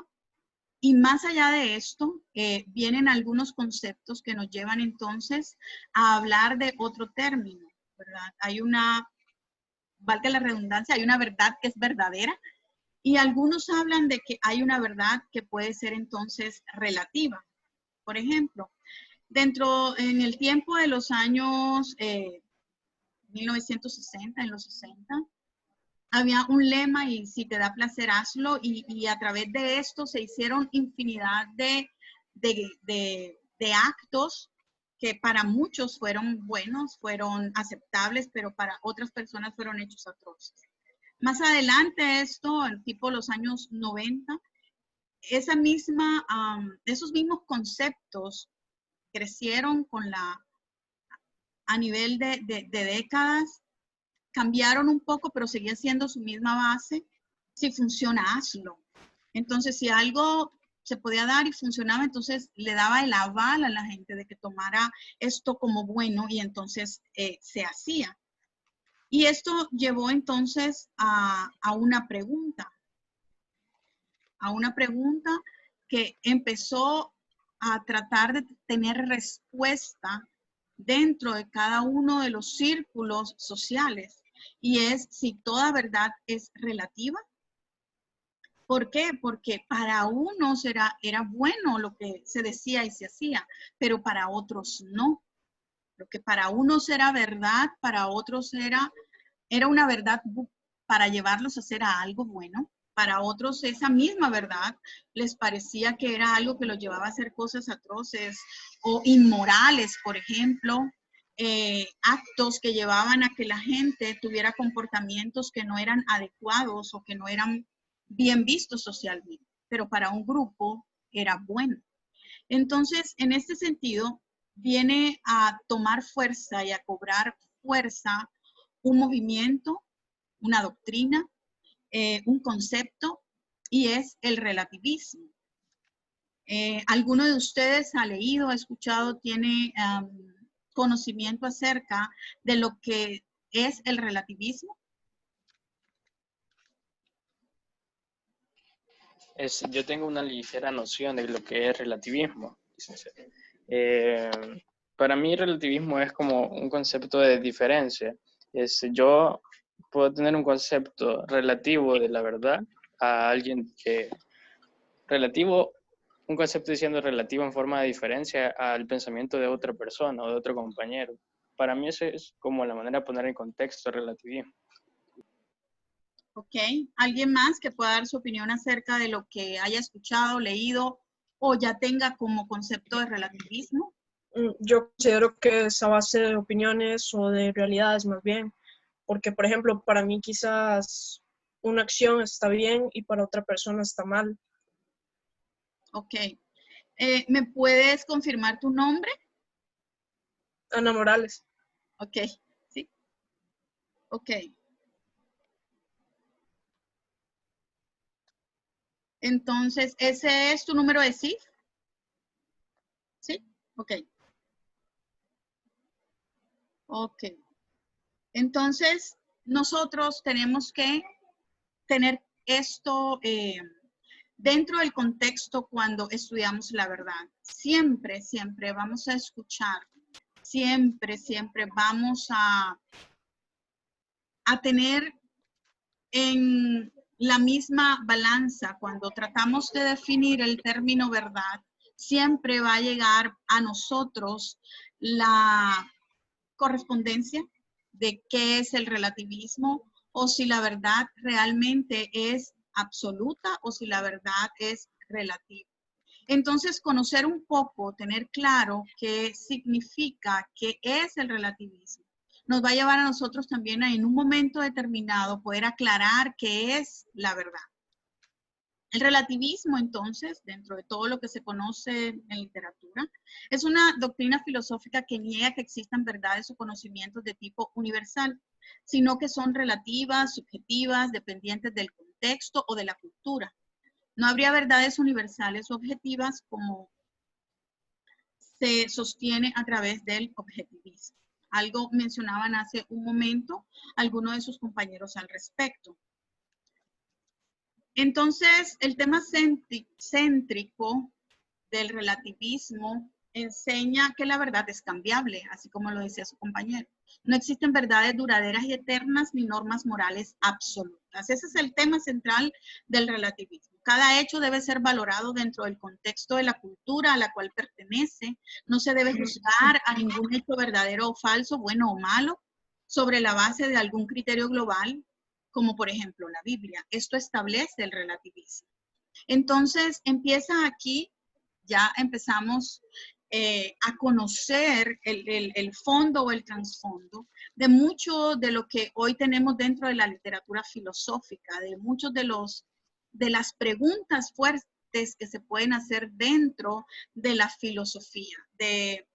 Y más allá de esto, vienen algunos conceptos que nos llevan entonces a hablar de otro término, ¿verdad? Hay una, valga la redundancia, hay una verdad que es verdadera y algunos hablan de que hay una verdad que puede ser entonces relativa. Por ejemplo, en el tiempo de los años 1960, en los 60, había un lema y si te da placer hazlo y a través de esto se hicieron infinidad de actos que para muchos fueron buenos, fueron aceptables, pero para otras personas fueron hechos atroces. Más adelante esto, en tipo los años 90, esos mismos conceptos crecieron a nivel de décadas, cambiaron un poco, pero seguía siendo su misma base. Si funciona, hazlo. Entonces, si algo se podía dar y funcionaba, entonces le daba el aval a la gente de que tomara esto como bueno y entonces se hacía. Y esto llevó entonces a una pregunta que empezó a tratar de tener respuesta dentro de cada uno de los círculos sociales. Y es si toda verdad es relativa. ¿Por qué? Porque para unos era bueno lo que se decía y se hacía, pero para otros no. Lo que para unos era verdad, para otros era una verdad para llevarlos a hacer algo bueno. Para otros esa misma verdad les parecía que era algo que los llevaba a hacer cosas atroces o inmorales, por ejemplo, actos que llevaban a que la gente tuviera comportamientos que no eran adecuados o que no eran bien vistos socialmente, pero para un grupo era bueno. Entonces, en este sentido, viene a tomar fuerza y a cobrar fuerza un movimiento, una doctrina, un concepto, y es el relativismo. ¿Alguno de ustedes ha leído, ha escuchado, tiene conocimiento acerca de lo que es el relativismo? Yo tengo una ligera noción de lo que es relativismo. Para mí relativismo es como un concepto de diferencia. Yo puedo tener un concepto relativo de la verdad a alguien que un concepto diciendo relativo en forma de diferencia al pensamiento de otra persona o de otro compañero. Para mí eso es como la manera de poner en contexto el relativismo. Ok, ¿alguien más que pueda dar su opinión acerca de lo que haya escuchado, leído o ya tenga como concepto de relativismo? Yo considero que es a base de opiniones o de realidades más bien, porque por ejemplo para mí quizás una acción está bien y para otra persona está mal. Ok, ¿me puedes confirmar tu nombre? Ana Morales. Ok, sí. Ok. Entonces, ¿ese es tu número de CIF? ¿Sí? Ok. Ok. Entonces, nosotros tenemos que tener esto dentro del contexto cuando estudiamos la verdad. Siempre, siempre vamos a escuchar, siempre, siempre vamos a tener en la misma balanza cuando tratamos de definir el término verdad, siempre va a llegar a nosotros la correspondencia de qué es el relativismo o si la verdad realmente es absoluta o si la verdad es relativa. Entonces, conocer un poco, tener claro qué significa, qué es el relativismo, nos va a llevar a nosotros también a, en un momento determinado, poder aclarar qué es la verdad. El relativismo, entonces, dentro de todo lo que se conoce en literatura, es una doctrina filosófica que niega que existan verdades o conocimientos de tipo universal, sino que son relativas, subjetivas, dependientes del contexto o de la cultura. No habría verdades universales o objetivas como se sostiene a través del objetivismo. Algo mencionaban hace un momento algunos de sus compañeros al respecto. Entonces, el tema céntrico del relativismo enseña que la verdad es cambiable, así como lo decía su compañero. No existen verdades duraderas y eternas ni normas morales absolutas. Ese es el tema central del relativismo. Cada hecho debe ser valorado dentro del contexto de la cultura a la cual pertenece. No se debe juzgar a ningún hecho verdadero o falso, bueno o malo, sobre la base de algún criterio global, como por ejemplo la Biblia. Esto establece el relativismo. Entonces, empieza aquí, ya empezamos a conocer el fondo o el trasfondo de mucho de lo que hoy tenemos dentro de la literatura filosófica, de muchos de las preguntas fuertes que se pueden hacer dentro de la filosofía, de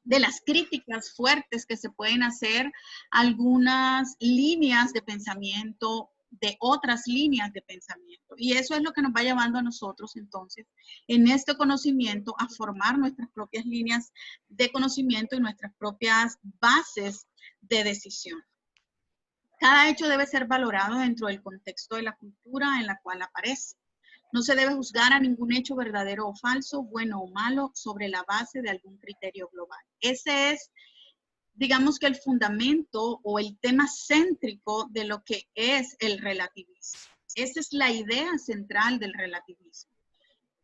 las críticas fuertes que se pueden hacer a algunas líneas de pensamiento, de otras líneas de pensamiento. Y eso es lo que nos va llevando a nosotros entonces en este conocimiento a formar nuestras propias líneas de conocimiento y nuestras propias bases de decisión. Cada hecho debe ser valorado dentro del contexto de la cultura en la cual aparece. No se debe juzgar a ningún hecho verdadero o falso, bueno o malo, sobre la base de algún criterio global. Ese es, digamos que el fundamento o el tema céntrico de lo que es el relativismo. Esa es la idea central del relativismo,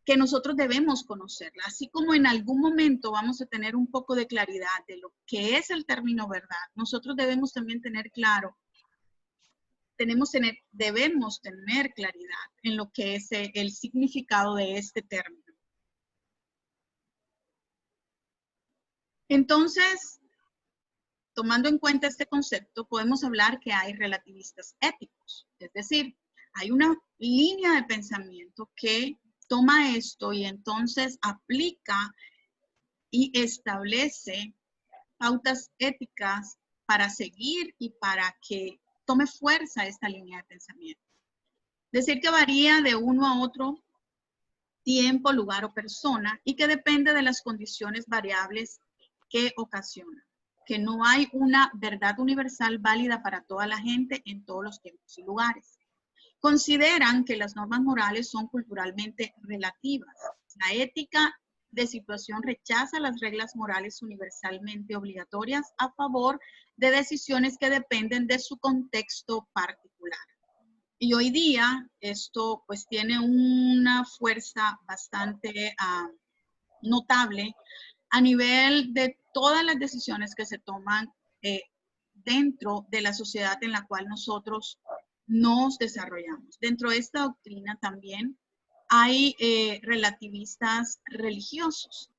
que nosotros debemos conocerla. Así como en algún momento vamos a tener un poco de claridad de lo que es el término verdad, nosotros debemos también tener claro, debemos tener claridad en lo que es el significado de este término. Entonces, tomando en cuenta este concepto, podemos hablar que hay relativistas éticos, es decir, hay una línea de pensamiento que toma esto y entonces aplica y establece pautas éticas para seguir y para que tome fuerza esta línea de pensamiento. Decir que varía de uno a otro tiempo, lugar o persona y que depende de las condiciones variables que ocasionan. Que no hay una verdad universal válida para toda la gente en todos los tiempos y lugares. Consideran que las normas morales son culturalmente relativas. La ética de situación rechaza las reglas morales universalmente obligatorias a favor de decisiones que dependen de su contexto particular. Y hoy día esto pues tiene una fuerza bastante notable a nivel de todas las decisiones que se toman dentro de la sociedad en la cual nosotros nos desarrollamos. Dentro de esta doctrina también hay relativistas religiosos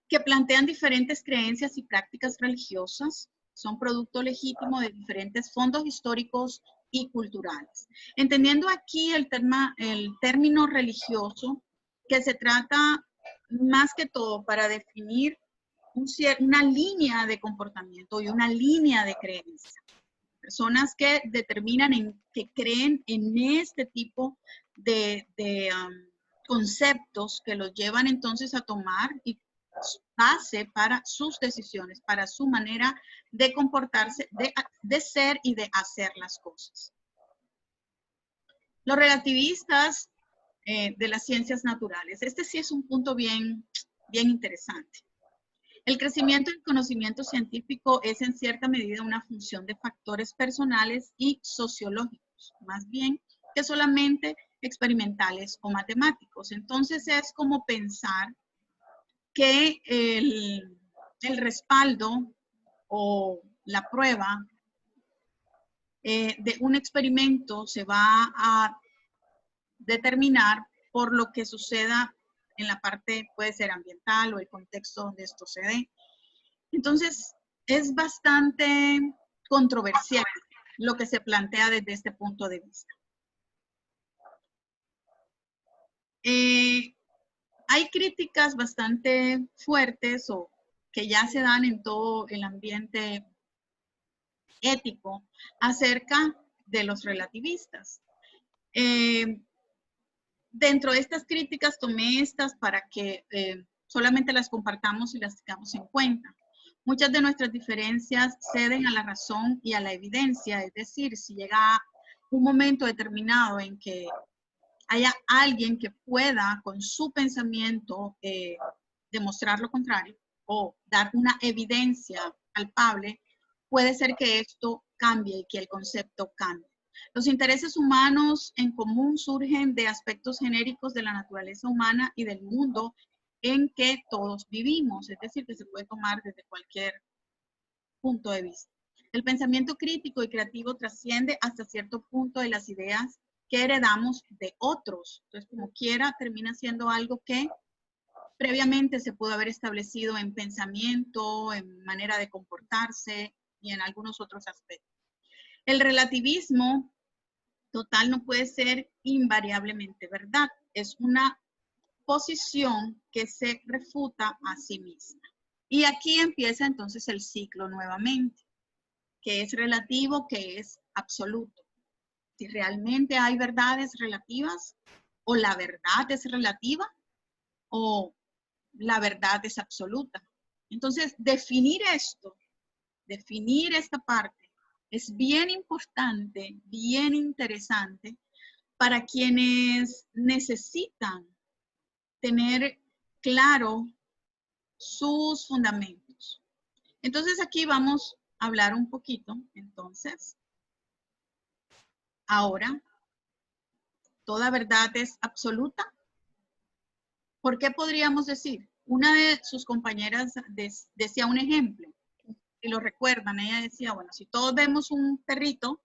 que plantean diferentes creencias y prácticas religiosas, son producto legítimo de diferentes fondos históricos y culturales. Entendiendo aquí el término religioso, que se trata más que todo para definir una línea de comportamiento y una línea de creencia. Personas que determinan, que creen en este tipo de conceptos que los llevan entonces a tomar y base para sus decisiones, para su manera de comportarse, de ser y de hacer las cosas. Los relativistas de las ciencias naturales. Este sí es un punto bien interesante. El crecimiento del conocimiento científico es en cierta medida una función de factores personales y sociológicos, más bien que solamente experimentales o matemáticos. Entonces es como pensar que el respaldo o la prueba de un experimento se va a determinar por lo que suceda en la parte, puede ser ambiental o el contexto donde esto se dé. Entonces, es bastante controversial lo que se plantea desde este punto de vista. Hay críticas bastante fuertes o que ya se dan en todo el ambiente ético acerca de los relativistas. Dentro de estas críticas tomé estas para que solamente las compartamos y las tengamos en cuenta. Muchas de nuestras diferencias ceden a la razón y a la evidencia, es decir, si llega un momento determinado en que haya alguien que pueda con su pensamiento demostrar lo contrario o dar una evidencia palpable, puede ser que esto cambie y que el concepto cambie. Los intereses humanos en común surgen de aspectos genéricos de la naturaleza humana y del mundo en que todos vivimos, es decir, que se puede tomar desde cualquier punto de vista. El pensamiento crítico y creativo trasciende hasta cierto punto de las ideas que heredamos de otros. Entonces, como quiera, termina siendo algo que previamente se pudo haber establecido en pensamiento, en manera de comportarse y en algunos otros aspectos. El relativismo total no puede ser invariablemente verdad. Es una posición que se refuta a sí misma. Y aquí empieza entonces el ciclo nuevamente, que es relativo, que es absoluto. Si realmente hay verdades relativas, o la verdad es relativa, o la verdad es absoluta. Entonces, definir esto, definir esta parte, es bien importante, bien interesante para quienes necesitan tener claro sus fundamentos. Entonces, aquí vamos a hablar un poquito, entonces, ahora, ¿toda verdad es absoluta? ¿Por qué podríamos decir? Una de sus compañeras decía un ejemplo, si lo recuerdan, ella decía, bueno, si todos vemos un perrito,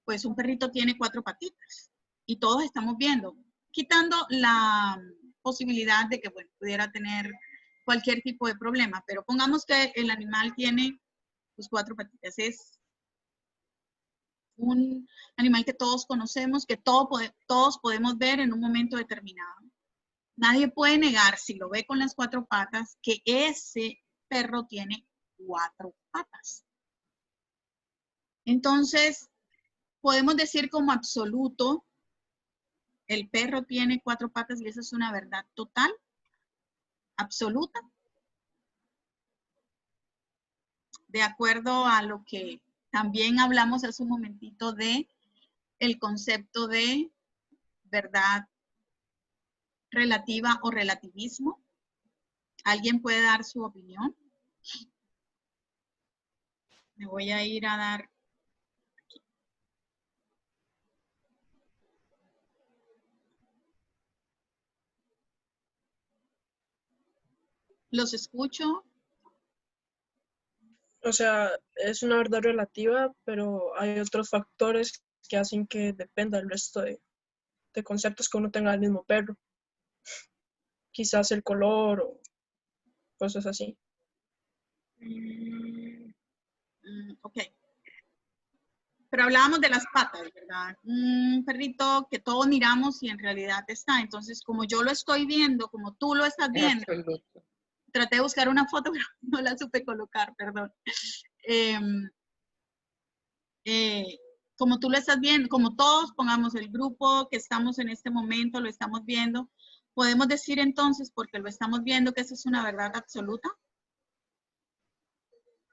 pues un perrito tiene 4 patitas y todos estamos viendo, quitando la posibilidad de que bueno, pudiera tener cualquier tipo de problema, pero pongamos que el animal tiene pues 4 patitas, es un animal que todos conocemos, que todos podemos ver en un momento determinado. Nadie puede negar, si lo ve con las 4 patas, que ese perro tiene 4 patas. Entonces, podemos decir como absoluto, el perro tiene 4 patas y esa es una verdad total, absoluta, de acuerdo a lo que también hablamos hace un momentito de el concepto de verdad relativa o relativismo. ¿Alguien puede dar su opinión? Me voy a ir a dar... Los escucho. O sea, es una verdad relativa, pero hay otros factores que hacen que dependa del resto de conceptos que uno tenga del mismo perro. Quizás el color o cosas así. Ok. Pero hablábamos de las patas, ¿verdad? Un perrito que todos miramos y en realidad está. Entonces, como yo lo estoy viendo, como tú lo estás viendo, traté de buscar una foto, pero no la supe colocar, perdón. Como tú lo estás viendo, como todos, pongamos el grupo que estamos en este momento, lo estamos viendo, ¿Podemos decir entonces, porque lo estamos viendo, que esa es una verdad absoluta?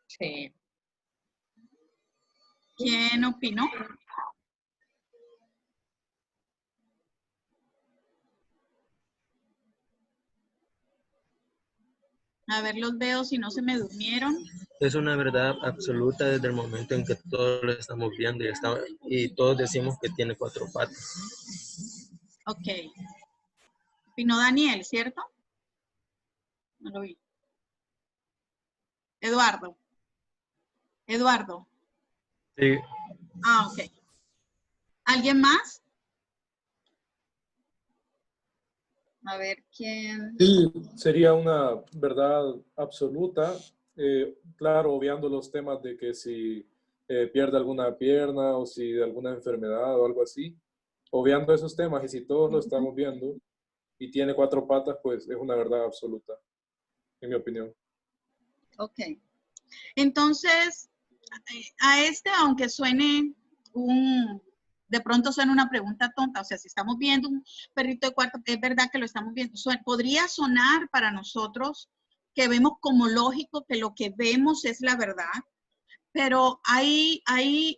Sí. ¿Quién opinó? A ver, los veo si no se me durmieron. Es una verdad absoluta desde el momento en que todos lo estamos viendo y todos decimos que tiene 4 patas. Ok. Opinó Daniel, ¿cierto? No lo vi. Eduardo. Eduardo. Sí. Ah, ok. ¿Alguien más? A ver, ¿quién? Sí, sería una verdad absoluta, claro, obviando los temas de que si pierde alguna pierna o si de alguna enfermedad o algo así, obviando esos temas, y si todos lo estamos viendo y tiene 4 patas, pues es una verdad absoluta, en mi opinión. Ok. Entonces, a este, aunque suene de pronto suena una pregunta tonta, o sea, si estamos viendo un perrito de cuarto, es verdad que lo estamos viendo, podría sonar para nosotros que vemos como lógico que lo que vemos es la verdad, pero hay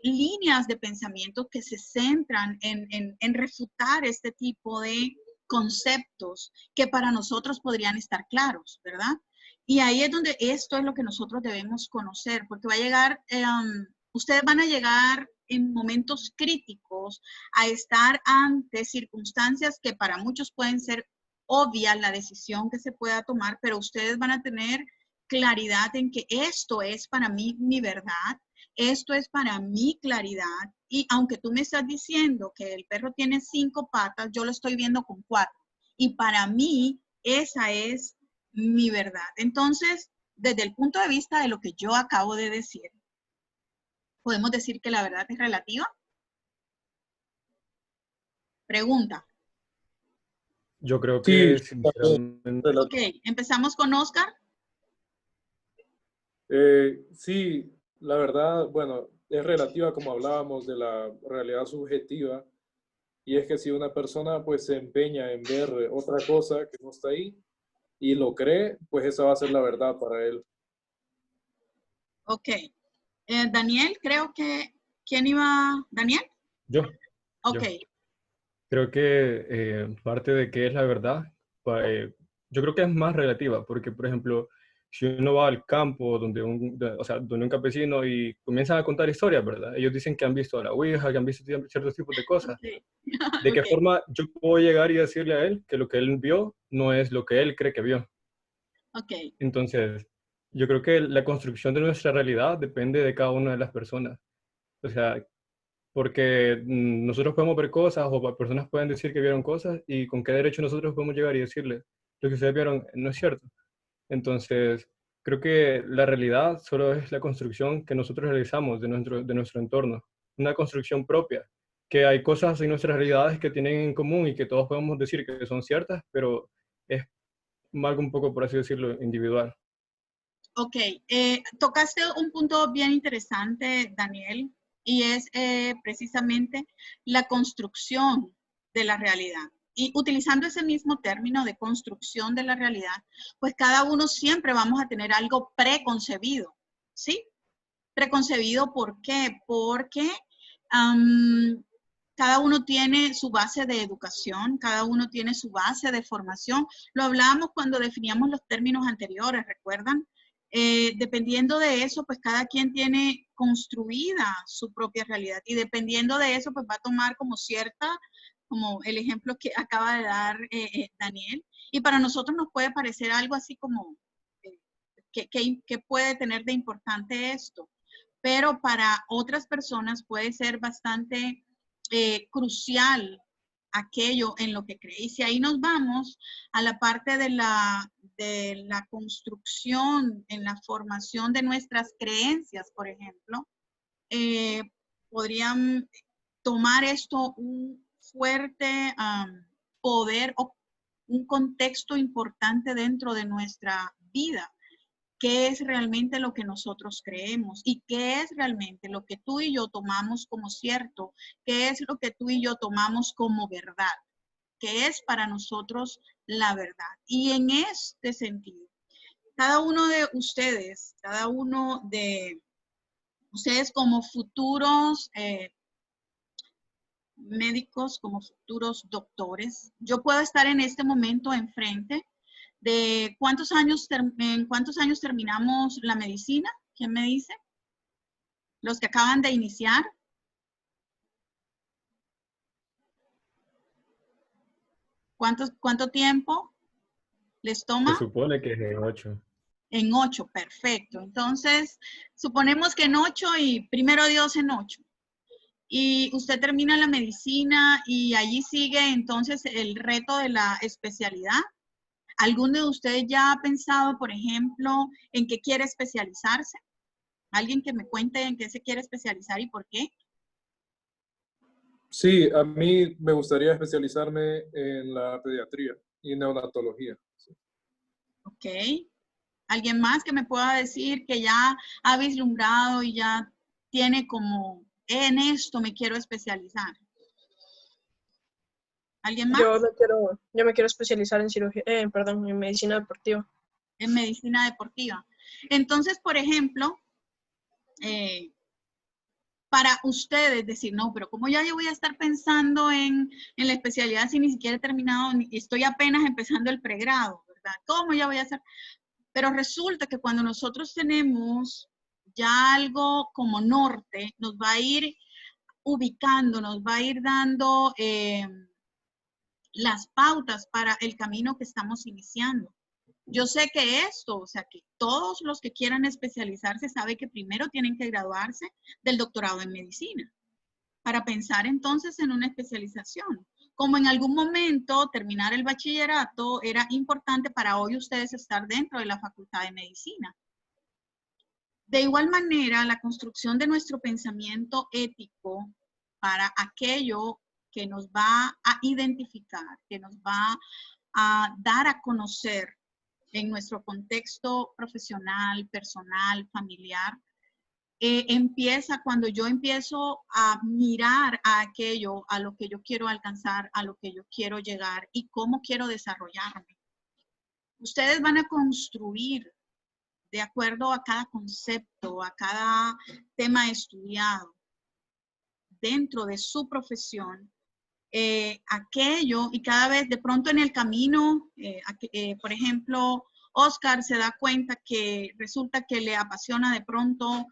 líneas de pensamiento que se centran en refutar este tipo de conceptos que para nosotros podrían estar claros, ¿verdad? Y ahí es donde esto es lo que nosotros debemos conocer, porque va a llegar, ustedes van a llegar en momentos críticos a estar ante circunstancias que para muchos pueden ser obvias la decisión que se pueda tomar, pero ustedes van a tener claridad en que esto es para mí mi verdad, esto es para mi claridad, y aunque tú me estás diciendo que el perro tiene 5 patas, yo lo estoy viendo con 4, y para mí esa es mi verdad. Entonces, desde el punto de vista de lo que yo acabo de decir, ¿podemos decir que la verdad es relativa? Pregunta. Yo creo que Sí, sinceramente... Ok, empezamos con Oscar. Sí, la verdad, bueno, es relativa como hablábamos de la realidad subjetiva, y es que si una persona pues se empeña en ver otra cosa que no está ahí y lo cree, pues esa va a ser la verdad para él. Ok. Daniel, creo que... ¿Quién iba? ¿Daniel? Yo. Ok. Creo que parte de qué es la verdad, yo creo que es más relativa, porque, por ejemplo, si uno va al campo donde donde un campesino y comienzan a contar historias, ¿verdad? Ellos dicen que han visto a la ouija, que han visto ciertos tipos de cosas. Okay. ¿De qué forma yo puedo llegar y decirle a él que lo que él vio no es lo que él cree que vio? Ok. Entonces, yo creo que la construcción de nuestra realidad depende de cada una de las personas. O sea, porque nosotros podemos ver cosas o personas pueden decir que vieron cosas, y con qué derecho nosotros podemos llegar y decirle lo que ustedes vieron no es cierto. Entonces, creo que la realidad solo es la construcción que nosotros realizamos de nuestro entorno, una construcción propia, que hay cosas en nuestras realidades que tienen en común y que todos podemos decir que son ciertas, pero es algo un poco, por así decirlo, individual. Ok, tocaste un punto bien interesante, Daniel, y es precisamente la construcción de la realidad. Y utilizando ese mismo término de construcción de la realidad, pues cada uno siempre vamos a tener algo preconcebido, ¿sí? Preconcebido, ¿por qué? Porque cada uno tiene su base de educación, cada uno tiene su base de formación. Lo hablábamos cuando definíamos los términos anteriores, ¿recuerdan? Dependiendo de eso, pues cada quien tiene construida su propia realidad, y dependiendo de eso, pues va a tomar como como el ejemplo que acaba de dar Daniel, y para nosotros nos puede parecer algo así como, ¿qué puede tener de importante esto? Pero para otras personas puede ser bastante crucial aquello en lo que cree. Y si ahí nos vamos a la parte de la construcción, en la formación de nuestras creencias, por ejemplo, podrían tomar esto un fuerte poder o un contexto importante dentro de nuestra vida. ¿Qué es realmente lo que nosotros creemos? ¿Y qué es realmente lo que tú y yo tomamos como cierto? ¿Qué es lo que tú y yo tomamos como verdad? ¿Qué es para nosotros la verdad. Y en este sentido, cada uno de ustedes como futuros médicos, como futuros doctores, yo puedo estar en este momento enfrente de en cuántos años terminamos la medicina. ¿Quién me dice? Los que acaban de iniciar. ¿Cuánto tiempo les toma? Se supone que es en 8. En 8, perfecto. Entonces, suponemos que en 8 y primero Dios en 8. Y usted termina la medicina y allí sigue entonces el reto de la especialidad. ¿Alguno de ustedes ya ha pensado, por ejemplo, en qué quiere especializarse? ¿Alguien que me cuente en qué se quiere especializar y por qué? Sí, a mí me gustaría especializarme en la pediatría y neonatología. Sí. Ok. ¿Alguien más que me pueda decir que ya ha vislumbrado y ya tiene como, en esto me quiero especializar? ¿Alguien más? Yo me quiero especializar en cirugía, en medicina deportiva. En medicina deportiva. Entonces, por ejemplo, para ustedes decir, no, pero ¿cómo ya yo voy a estar pensando en la especialidad si ni siquiera he terminado, estoy apenas empezando el pregrado, ¿verdad? ¿Cómo ya voy a hacer? Pero resulta que cuando nosotros tenemos ya algo como norte, nos va a ir ubicando, nos va a ir dando las pautas para el camino que estamos iniciando. Yo sé que esto, o sea, que todos los que quieran especializarse saben que primero tienen que graduarse del doctorado en medicina para pensar entonces en una especialización. Como en algún momento terminar el bachillerato era importante para hoy ustedes estar dentro de la Facultad de Medicina. De igual manera, la construcción de nuestro pensamiento ético para aquello que nos va a identificar, que nos va a dar a conocer en nuestro contexto profesional, personal, familiar, empieza cuando yo empiezo a mirar a aquello, a lo que yo quiero alcanzar, a lo que yo quiero llegar y cómo quiero desarrollarme. Ustedes van a construir de acuerdo a cada concepto, a cada tema estudiado dentro de su profesión, aquello, y cada vez de pronto en el camino, por ejemplo, Oscar se da cuenta que resulta que le apasiona de pronto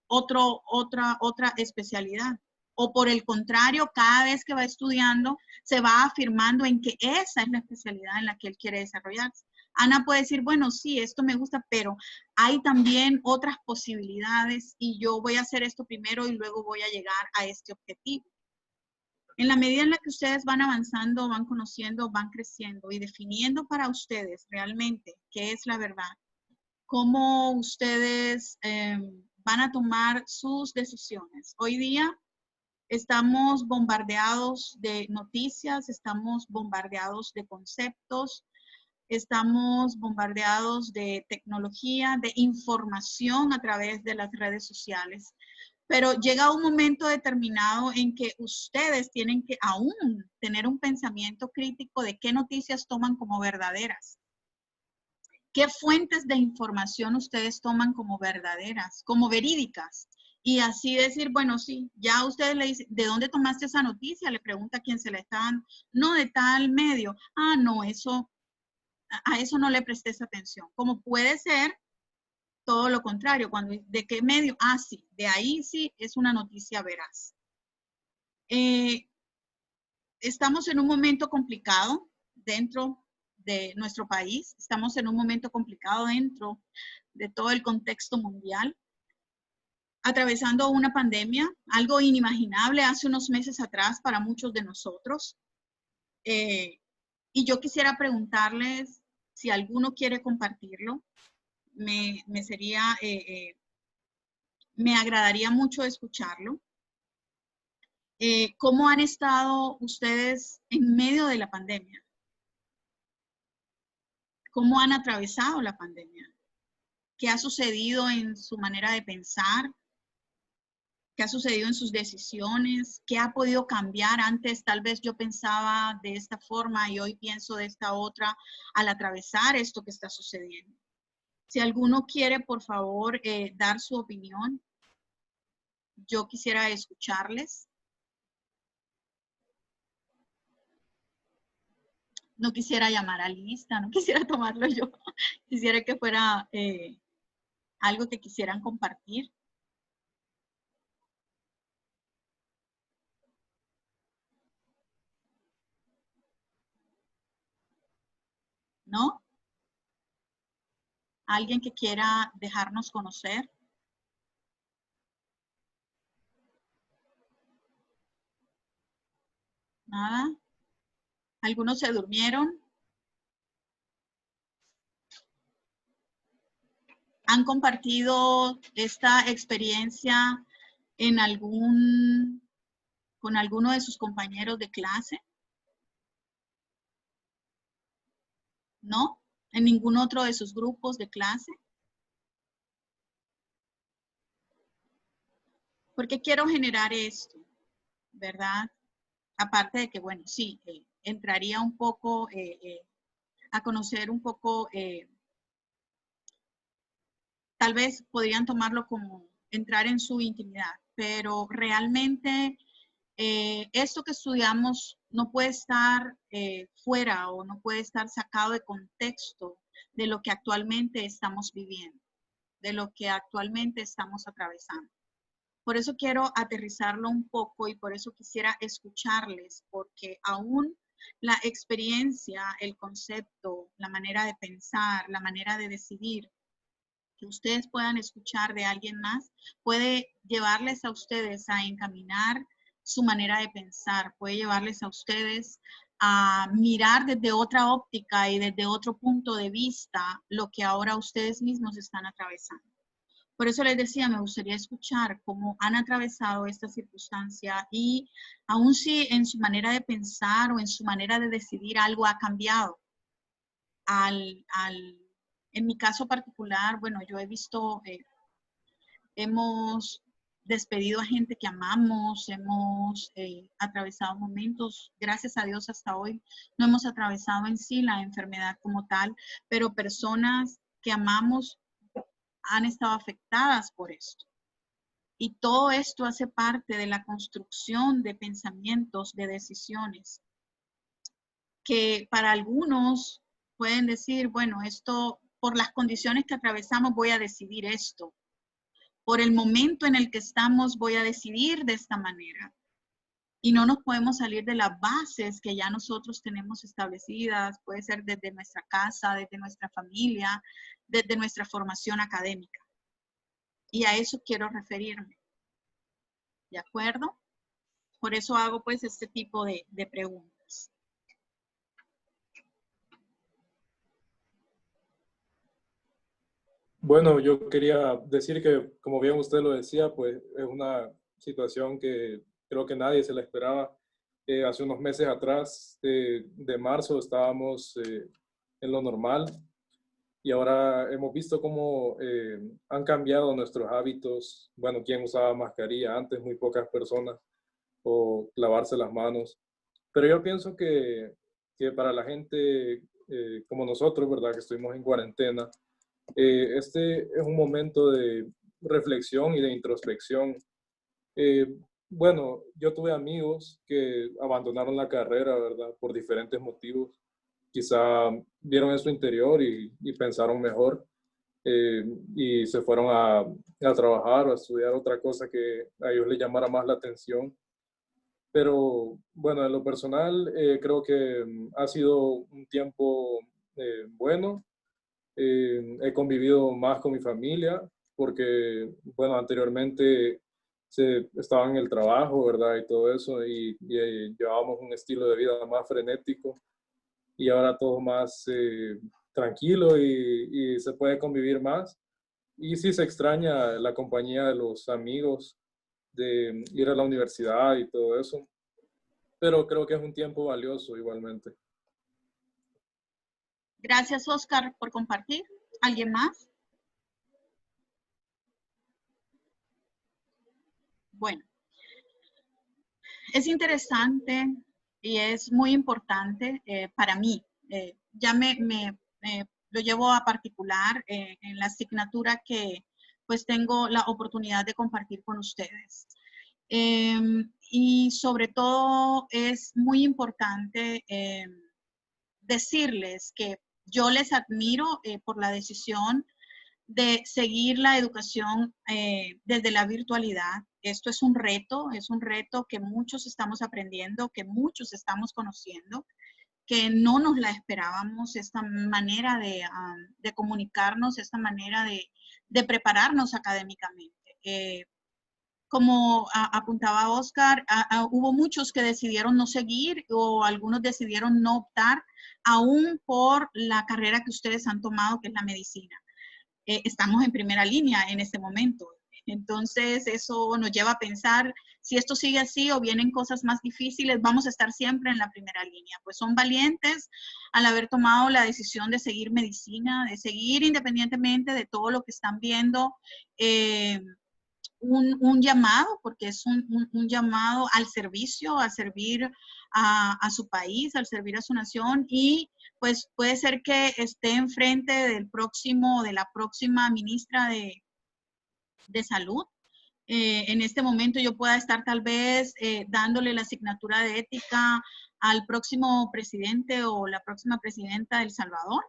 otra especialidad. O por el contrario, cada vez que va estudiando, se va afirmando en que esa es la especialidad en la que él quiere desarrollarse. Ana puede decir, bueno, sí, esto me gusta, pero hay también otras posibilidades y yo voy a hacer esto primero y luego voy a llegar a este objetivo. En la medida en la que ustedes van avanzando, van conociendo, van creciendo y definiendo para ustedes realmente qué es la verdad, cómo ustedes van a tomar sus decisiones. Hoy día estamos bombardeados de noticias, estamos bombardeados de conceptos, estamos bombardeados de tecnología, de información a través de las redes sociales. Pero llega un momento determinado en que ustedes tienen que aún tener un pensamiento crítico de qué noticias toman como verdaderas. ¿Qué fuentes de información ustedes toman como verdaderas, como verídicas? Y así decir, bueno, sí, ya ustedes le dicen, ¿de dónde tomaste esa noticia? Le pregunta a quien se la está dando. No, de tal medio. Ah, no, a eso no le prestes atención. Como puede ser todo lo contrario, ¿de qué medio? Ah, sí, de ahí sí es una noticia veraz. Estamos en un momento complicado dentro de nuestro país, estamos en un momento complicado dentro de todo el contexto mundial, atravesando una pandemia, algo inimaginable hace unos meses atrás para muchos de nosotros. Y yo quisiera preguntarles si alguno quiere compartirlo. Me agradaría mucho escucharlo. ¿Cómo han estado ustedes en medio de la pandemia? ¿Cómo han atravesado la pandemia? ¿Qué ha sucedido en su manera de pensar? ¿Qué ha sucedido en sus decisiones? ¿Qué ha podido cambiar? Antes tal vez yo pensaba de esta forma y hoy pienso de esta otra al atravesar esto que está sucediendo. Si alguno quiere, por favor, dar su opinión, yo quisiera escucharles. No quisiera llamar a lista, no quisiera tomarlo yo. Quisiera que fuera algo que quisieran compartir. ¿No? ¿Alguien que quiera dejarnos conocer? ¿Nada? ¿Algunos se durmieron? ¿Han compartido esta experiencia en con alguno de sus compañeros de clase? ¿No? ¿En ningún otro de sus grupos de clase? ¿Por qué quiero generar esto? ¿Verdad? Aparte de que, bueno, sí, entraría un poco a conocer un poco, tal vez podrían tomarlo como entrar en su intimidad, pero realmente esto que estudiamos no puede estar fuera o no puede estar sacado de contexto de lo que actualmente estamos viviendo, de lo que actualmente estamos atravesando. Por eso quiero aterrizarlo un poco y por eso quisiera escucharles, porque aún la experiencia, el concepto, la manera de pensar, la manera de decidir, que ustedes puedan escuchar de alguien más, puede llevarles a ustedes a encaminar su manera de pensar, puede llevarles a ustedes a mirar desde otra óptica y desde otro punto de vista lo que ahora ustedes mismos están atravesando. Por eso les decía, me gustaría escuchar cómo han atravesado esta circunstancia y aun si en su manera de pensar o en su manera de decidir algo ha cambiado. En mi caso particular, bueno, yo he visto, hemos despedido a gente que amamos, hemos atravesado momentos, gracias a Dios hasta hoy, no hemos atravesado en sí la enfermedad como tal, pero personas que amamos han estado afectadas por esto. Y todo esto hace parte de la construcción de pensamientos, de decisiones, que para algunos pueden decir, bueno, esto, por las condiciones que atravesamos, voy a decidir esto. Por el momento en el que estamos, voy a decidir de esta manera. Y no nos podemos salir de las bases que ya nosotros tenemos establecidas, puede ser desde nuestra casa, desde nuestra familia, desde nuestra formación académica. Y a eso quiero referirme. ¿De acuerdo? Por eso hago pues este tipo de preguntas. Bueno, yo quería decir que, como bien usted lo decía, pues es una situación que creo que nadie se la esperaba. Hace unos meses atrás, de marzo, estábamos en lo normal y ahora hemos visto cómo han cambiado nuestros hábitos. Bueno, quién usaba mascarilla antes, muy pocas personas, o lavarse las manos. Pero yo pienso que para la gente como nosotros, ¿verdad? Que estuvimos en cuarentena, este es un momento de reflexión y de introspección. Bueno, yo tuve amigos que abandonaron la carrera, ¿verdad? Por diferentes motivos. Quizá vieron en su interior y pensaron mejor y se fueron a trabajar o a estudiar otra cosa que a ellos les llamara más la atención. Pero bueno, en lo personal creo que ha sido un tiempo bueno. He convivido más con mi familia porque, bueno, anteriormente estaba en el trabajo, ¿verdad? Y todo eso, y llevábamos un estilo de vida más frenético y ahora todo más tranquilo y se puede convivir más. Y sí se extraña la compañía de los amigos, de ir a la universidad y todo eso, pero creo que es un tiempo valioso igualmente. Gracias, Oscar, por compartir. ¿Alguien más? Bueno, es interesante y es muy importante para mí. Ya lo llevo a particular en la asignatura que pues tengo la oportunidad de compartir con ustedes. Y sobre todo es muy importante decirles que yo les admiro por la decisión de seguir la educación desde la virtualidad. Esto es un reto que muchos estamos aprendiendo, que muchos estamos conociendo, que no nos la esperábamos, esta manera de comunicarnos, esta manera de prepararnos académicamente. Como apuntaba Oscar, hubo muchos que decidieron no seguir o algunos decidieron no optar aún por la carrera que ustedes han tomado, que es la medicina. Estamos en primera línea en este momento. Entonces, eso nos lleva a pensar, si esto sigue así o vienen cosas más difíciles, vamos a estar siempre en la primera línea. Pues son valientes al haber tomado la decisión de seguir medicina, de seguir independientemente de todo lo que están viendo, un llamado, porque es un llamado al servicio, a servir a su país, al servir a su nación, y pues puede ser que esté enfrente de la próxima ministra de Salud. En este momento yo pueda estar tal vez dándole la asignatura de ética al próximo presidente o la próxima presidenta de El Salvador.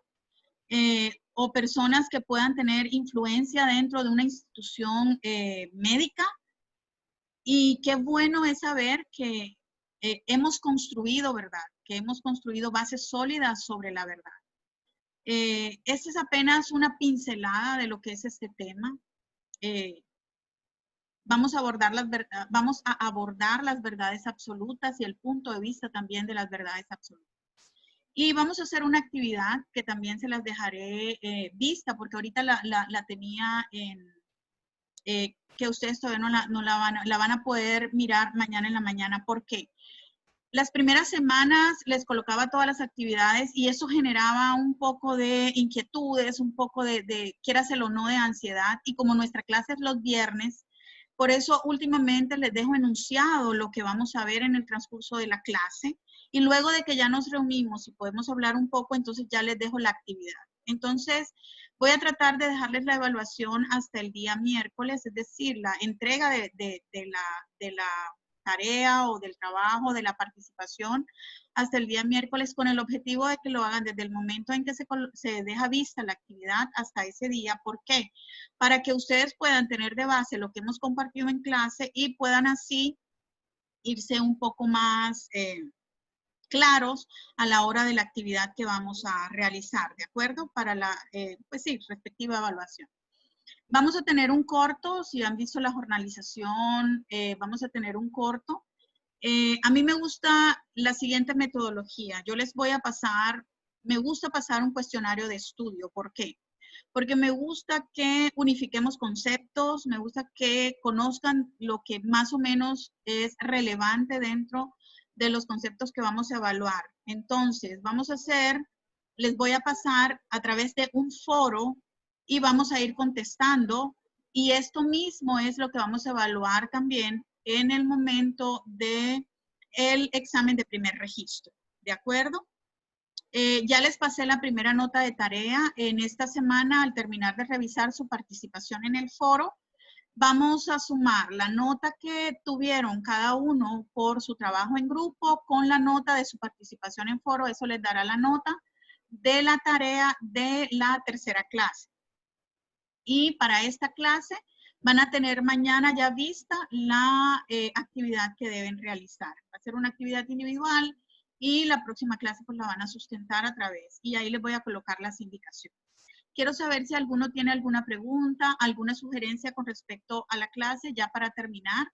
O personas que puedan tener influencia dentro de una institución médica. Y qué bueno es saber que hemos construido, ¿verdad? Que hemos construido bases sólidas sobre la verdad. Esta es apenas una pincelada de lo que es este tema. Vamos a abordar las verdades absolutas y el punto de vista también de las verdades absolutas. Y vamos a hacer una actividad que también se las dejaré vista, porque ahorita la tenía que ustedes todavía no la van a poder mirar mañana en la mañana. ¿Por qué? Las primeras semanas les colocaba todas las actividades y eso generaba un poco de inquietudes, un poco de quiéraselo o no, de ansiedad. Y como nuestra clase es los viernes, por eso últimamente les dejo enunciado lo que vamos a ver en el transcurso de la clase. Y luego de que ya nos reunimos y podemos hablar un poco, entonces ya les dejo la actividad. Entonces, voy a tratar de dejarles la evaluación hasta el día miércoles, es decir, la entrega de la tarea o del trabajo, de la participación, hasta el día miércoles, con el objetivo de que lo hagan desde el momento en que se deja vista la actividad hasta ese día. ¿Por qué? Para que ustedes puedan tener de base lo que hemos compartido en clase y puedan así irse un poco más claros a la hora de la actividad que vamos a realizar, ¿de acuerdo? Para la, pues sí, respectiva evaluación. Vamos a tener un corto, si han visto la jornalización, vamos a tener un corto. A mí me gusta la siguiente metodología. Yo les voy a pasar, me gusta pasar un cuestionario de estudio. ¿Por qué? Porque me gusta que unifiquemos conceptos, me gusta que conozcan lo que más o menos es relevante dentro de los conceptos que vamos a evaluar. Entonces, les voy a pasar a través de un foro y vamos a ir contestando. Y esto mismo es lo que vamos a evaluar también en el momento del examen de primer registro. ¿De acuerdo? Ya les pasé la primera nota de tarea. En esta semana, al terminar de revisar su participación en el foro, vamos a sumar la nota que tuvieron cada uno por su trabajo en grupo con la nota de su participación en foro. Eso les dará la nota de la tarea de la tercera clase. Y para esta clase van a tener mañana ya vista la actividad que deben realizar. Va a ser una actividad individual y la próxima clase pues la van a sustentar a través. Y ahí les voy a colocar las indicaciones. Quiero saber si alguno tiene alguna pregunta, alguna sugerencia con respecto a la clase ya para terminar,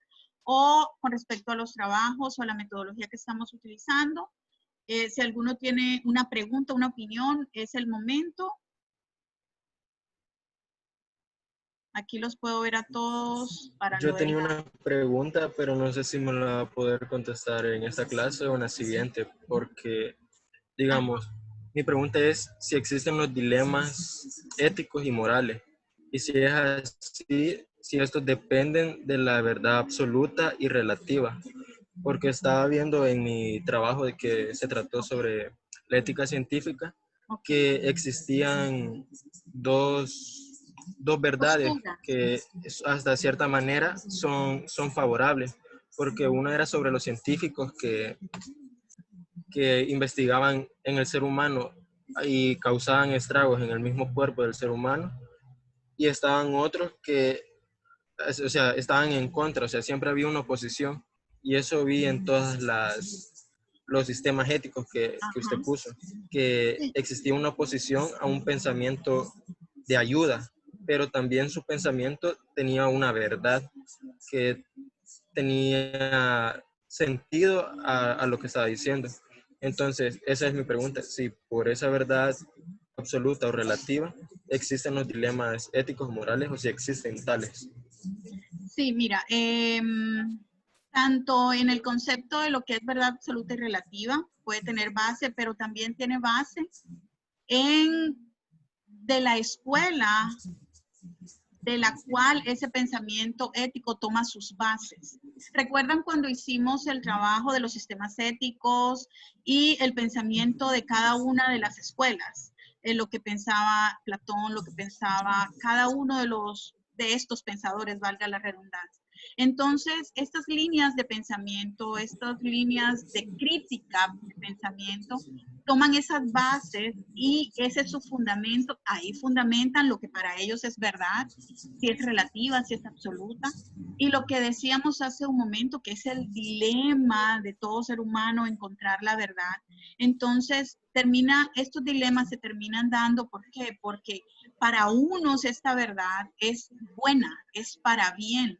o con respecto a los trabajos o a la metodología que estamos utilizando. Si alguno tiene una pregunta, una opinión, es el momento. Aquí los puedo ver a todos. Yo tenía una pregunta, pero no sé si me la va a poder contestar en esta clase o en la siguiente, porque, digamos, mi pregunta es si existen los dilemas éticos y morales. Y si es así, si estos dependen de la verdad absoluta y relativa, porque estaba viendo en mi trabajo de que se trató sobre la ética científica, que existían dos verdades que hasta cierta manera son favorables, porque una era sobre los científicos que investigaban en el ser humano y causaban estragos en el mismo cuerpo del ser humano, y estaban otros que, o sea, estaban en contra, o sea, siempre había una oposición, y eso vi en todas los sistemas éticos que usted puso, que existía una oposición a un pensamiento de ayuda, pero también su pensamiento tenía una verdad que tenía sentido a lo que estaba diciendo. Entonces, esa es mi pregunta, si por esa verdad absoluta o relativa existen los dilemas éticos o morales o si existen tales. Sí, mira, tanto en el concepto de lo que es verdad absoluta y relativa, puede tener base, pero también tiene base de la escuela de la cual ese pensamiento ético toma sus bases. ¿Recuerdan cuando hicimos el trabajo de los sistemas éticos y el pensamiento de cada una de las escuelas? Lo que pensaba Platón, lo que pensaba cada uno de estos pensadores, valga la redundancia. Entonces, estas líneas de pensamiento, estas líneas de crítica de pensamiento, toman esas bases y ese es su fundamento. Ahí fundamentan lo que para ellos es verdad, si es relativa, si es absoluta. Y lo que decíamos hace un momento, que es el dilema de todo ser humano, encontrar la verdad. Entonces, estos dilemas se terminan dando, ¿por qué? Porque para unos esta verdad es buena, es para bien,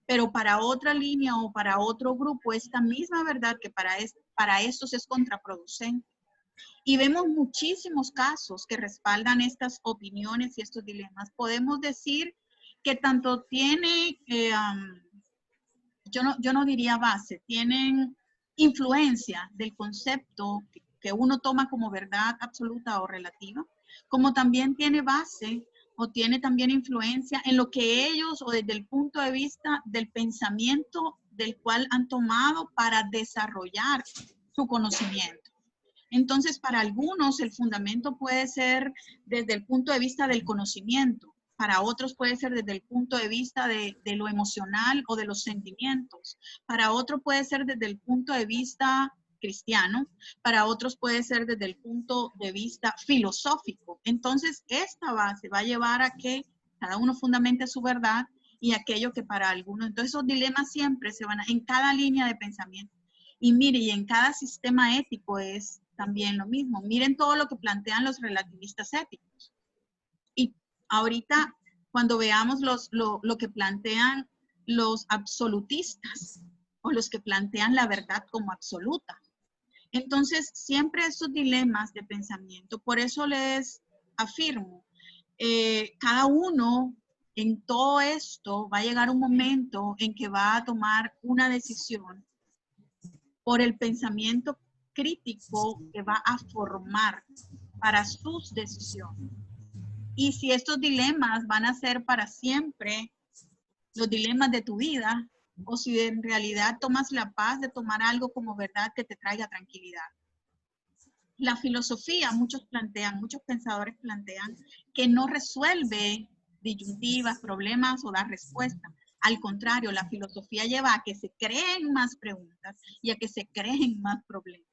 pero para otra línea o para otro grupo, esta misma verdad que para estos es contraproducente. Y vemos muchísimos casos que respaldan estas opiniones y estos dilemas. Podemos decir que tanto tiene, yo no diría base, tienen influencia del concepto que uno toma como verdad absoluta o relativa, como también tiene base o tiene también influencia en lo que ellos o desde el punto de vista del pensamiento del cual han tomado para desarrollar su conocimiento. Entonces, para algunos el fundamento puede ser desde el punto de vista del conocimiento, para otros puede ser desde el punto de vista de lo emocional o de los sentimientos, para otros puede ser desde el punto de vista cristiano, para otros puede ser desde el punto de vista filosófico. Entonces, esta base va a llevar a que cada uno fundamente su verdad y aquello que para algunos, entonces esos dilemas siempre se van en cada línea de pensamiento. Y mire, y en cada sistema ético es también lo mismo. Miren todo lo que plantean los relativistas éticos. Y ahorita, cuando veamos lo que plantean los absolutistas o los que plantean la verdad como absoluta. Entonces, siempre estos dilemas de pensamiento, por eso les afirmo, cada uno en todo esto va a llegar un momento en que va a tomar una decisión por el pensamiento crítico que va a formar para sus decisiones. Y si estos dilemas van a ser para siempre los dilemas de tu vida, o si en realidad tomas la paz de tomar algo como verdad que te traiga tranquilidad. La filosofía, muchos pensadores plantean que no resuelve disyuntivas, problemas o da respuesta. Al contrario, la filosofía lleva a que se creen más preguntas y a que se creen más problemas.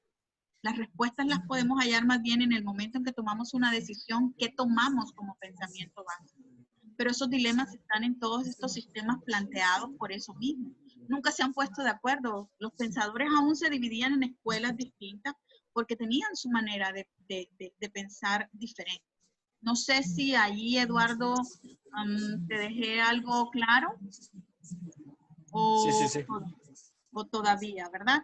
Las respuestas las podemos hallar más bien en el momento en que tomamos una decisión, que tomamos como pensamiento básico. Pero esos dilemas están en todos estos sistemas planteados por eso mismo. Nunca se han puesto de acuerdo. Los pensadores aún se dividían en escuelas distintas porque tenían su manera de pensar diferente. No sé si ahí, Eduardo, te dejé algo claro o, Sí. o todavía, ¿verdad?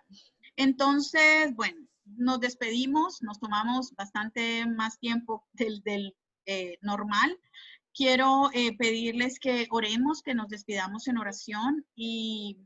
Entonces, bueno, nos despedimos, nos tomamos bastante más tiempo del normal. Quiero pedirles que oremos, que nos despidamos en oración y,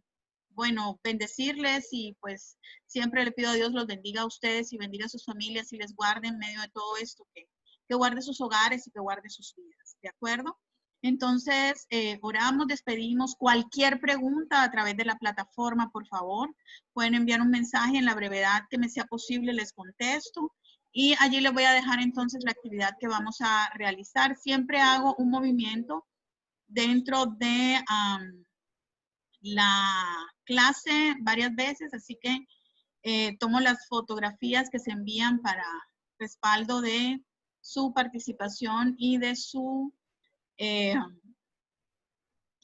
bueno, bendecirles y pues siempre le pido a Dios los bendiga a ustedes y bendiga a sus familias y les guarde en medio de todo esto, que guarde sus hogares y que guarde sus vidas, ¿de acuerdo? Entonces, oramos, despedimos. Cualquier pregunta a través de la plataforma, por favor, pueden enviar un mensaje en la brevedad que me sea posible, les contesto. Y allí les voy a dejar entonces la actividad que vamos a realizar. Siempre hago un movimiento dentro de la clase varias veces, así que tomo las fotografías que se envían para respaldo de su participación y de su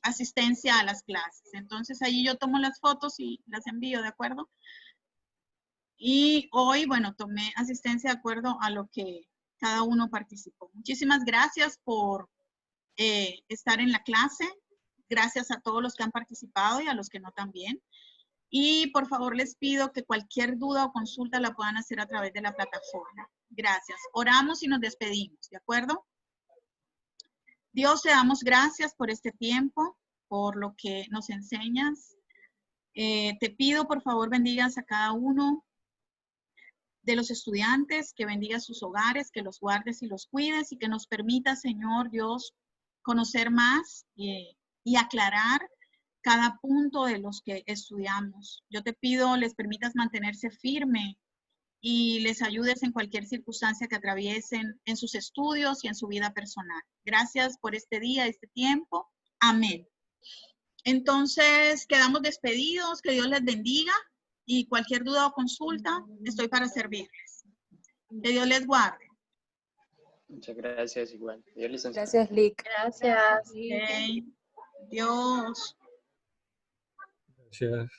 asistencia a las clases. Entonces, allí yo tomo las fotos y las envío, ¿de acuerdo? Y hoy, bueno, tomé asistencia de acuerdo a lo que cada uno participó. Muchísimas gracias por estar en la clase. Gracias a todos los que han participado y a los que no también. Y por favor les pido que cualquier duda o consulta la puedan hacer a través de la plataforma. Gracias. Oramos y nos despedimos, ¿de acuerdo? Dios, te damos gracias por este tiempo, por lo que nos enseñas. Te pido, por favor, bendigas a cada uno de los estudiantes, que bendigas sus hogares, que los guardes y los cuides y que nos permita, Señor Dios, conocer más y aclarar cada punto de los que estudiamos. Yo te pido, les permitas mantenerse firme y les ayudes en cualquier circunstancia que atraviesen en sus estudios y en su vida personal. Gracias por este día, este tiempo. Amén. Entonces, quedamos despedidos. Que Dios les bendiga y cualquier duda o consulta, estoy para servirles. Que Dios les guarde. Muchas gracias, igual. Dios les bendiga. Gracias, Lick. Gracias. Okay. Dios. Gracias.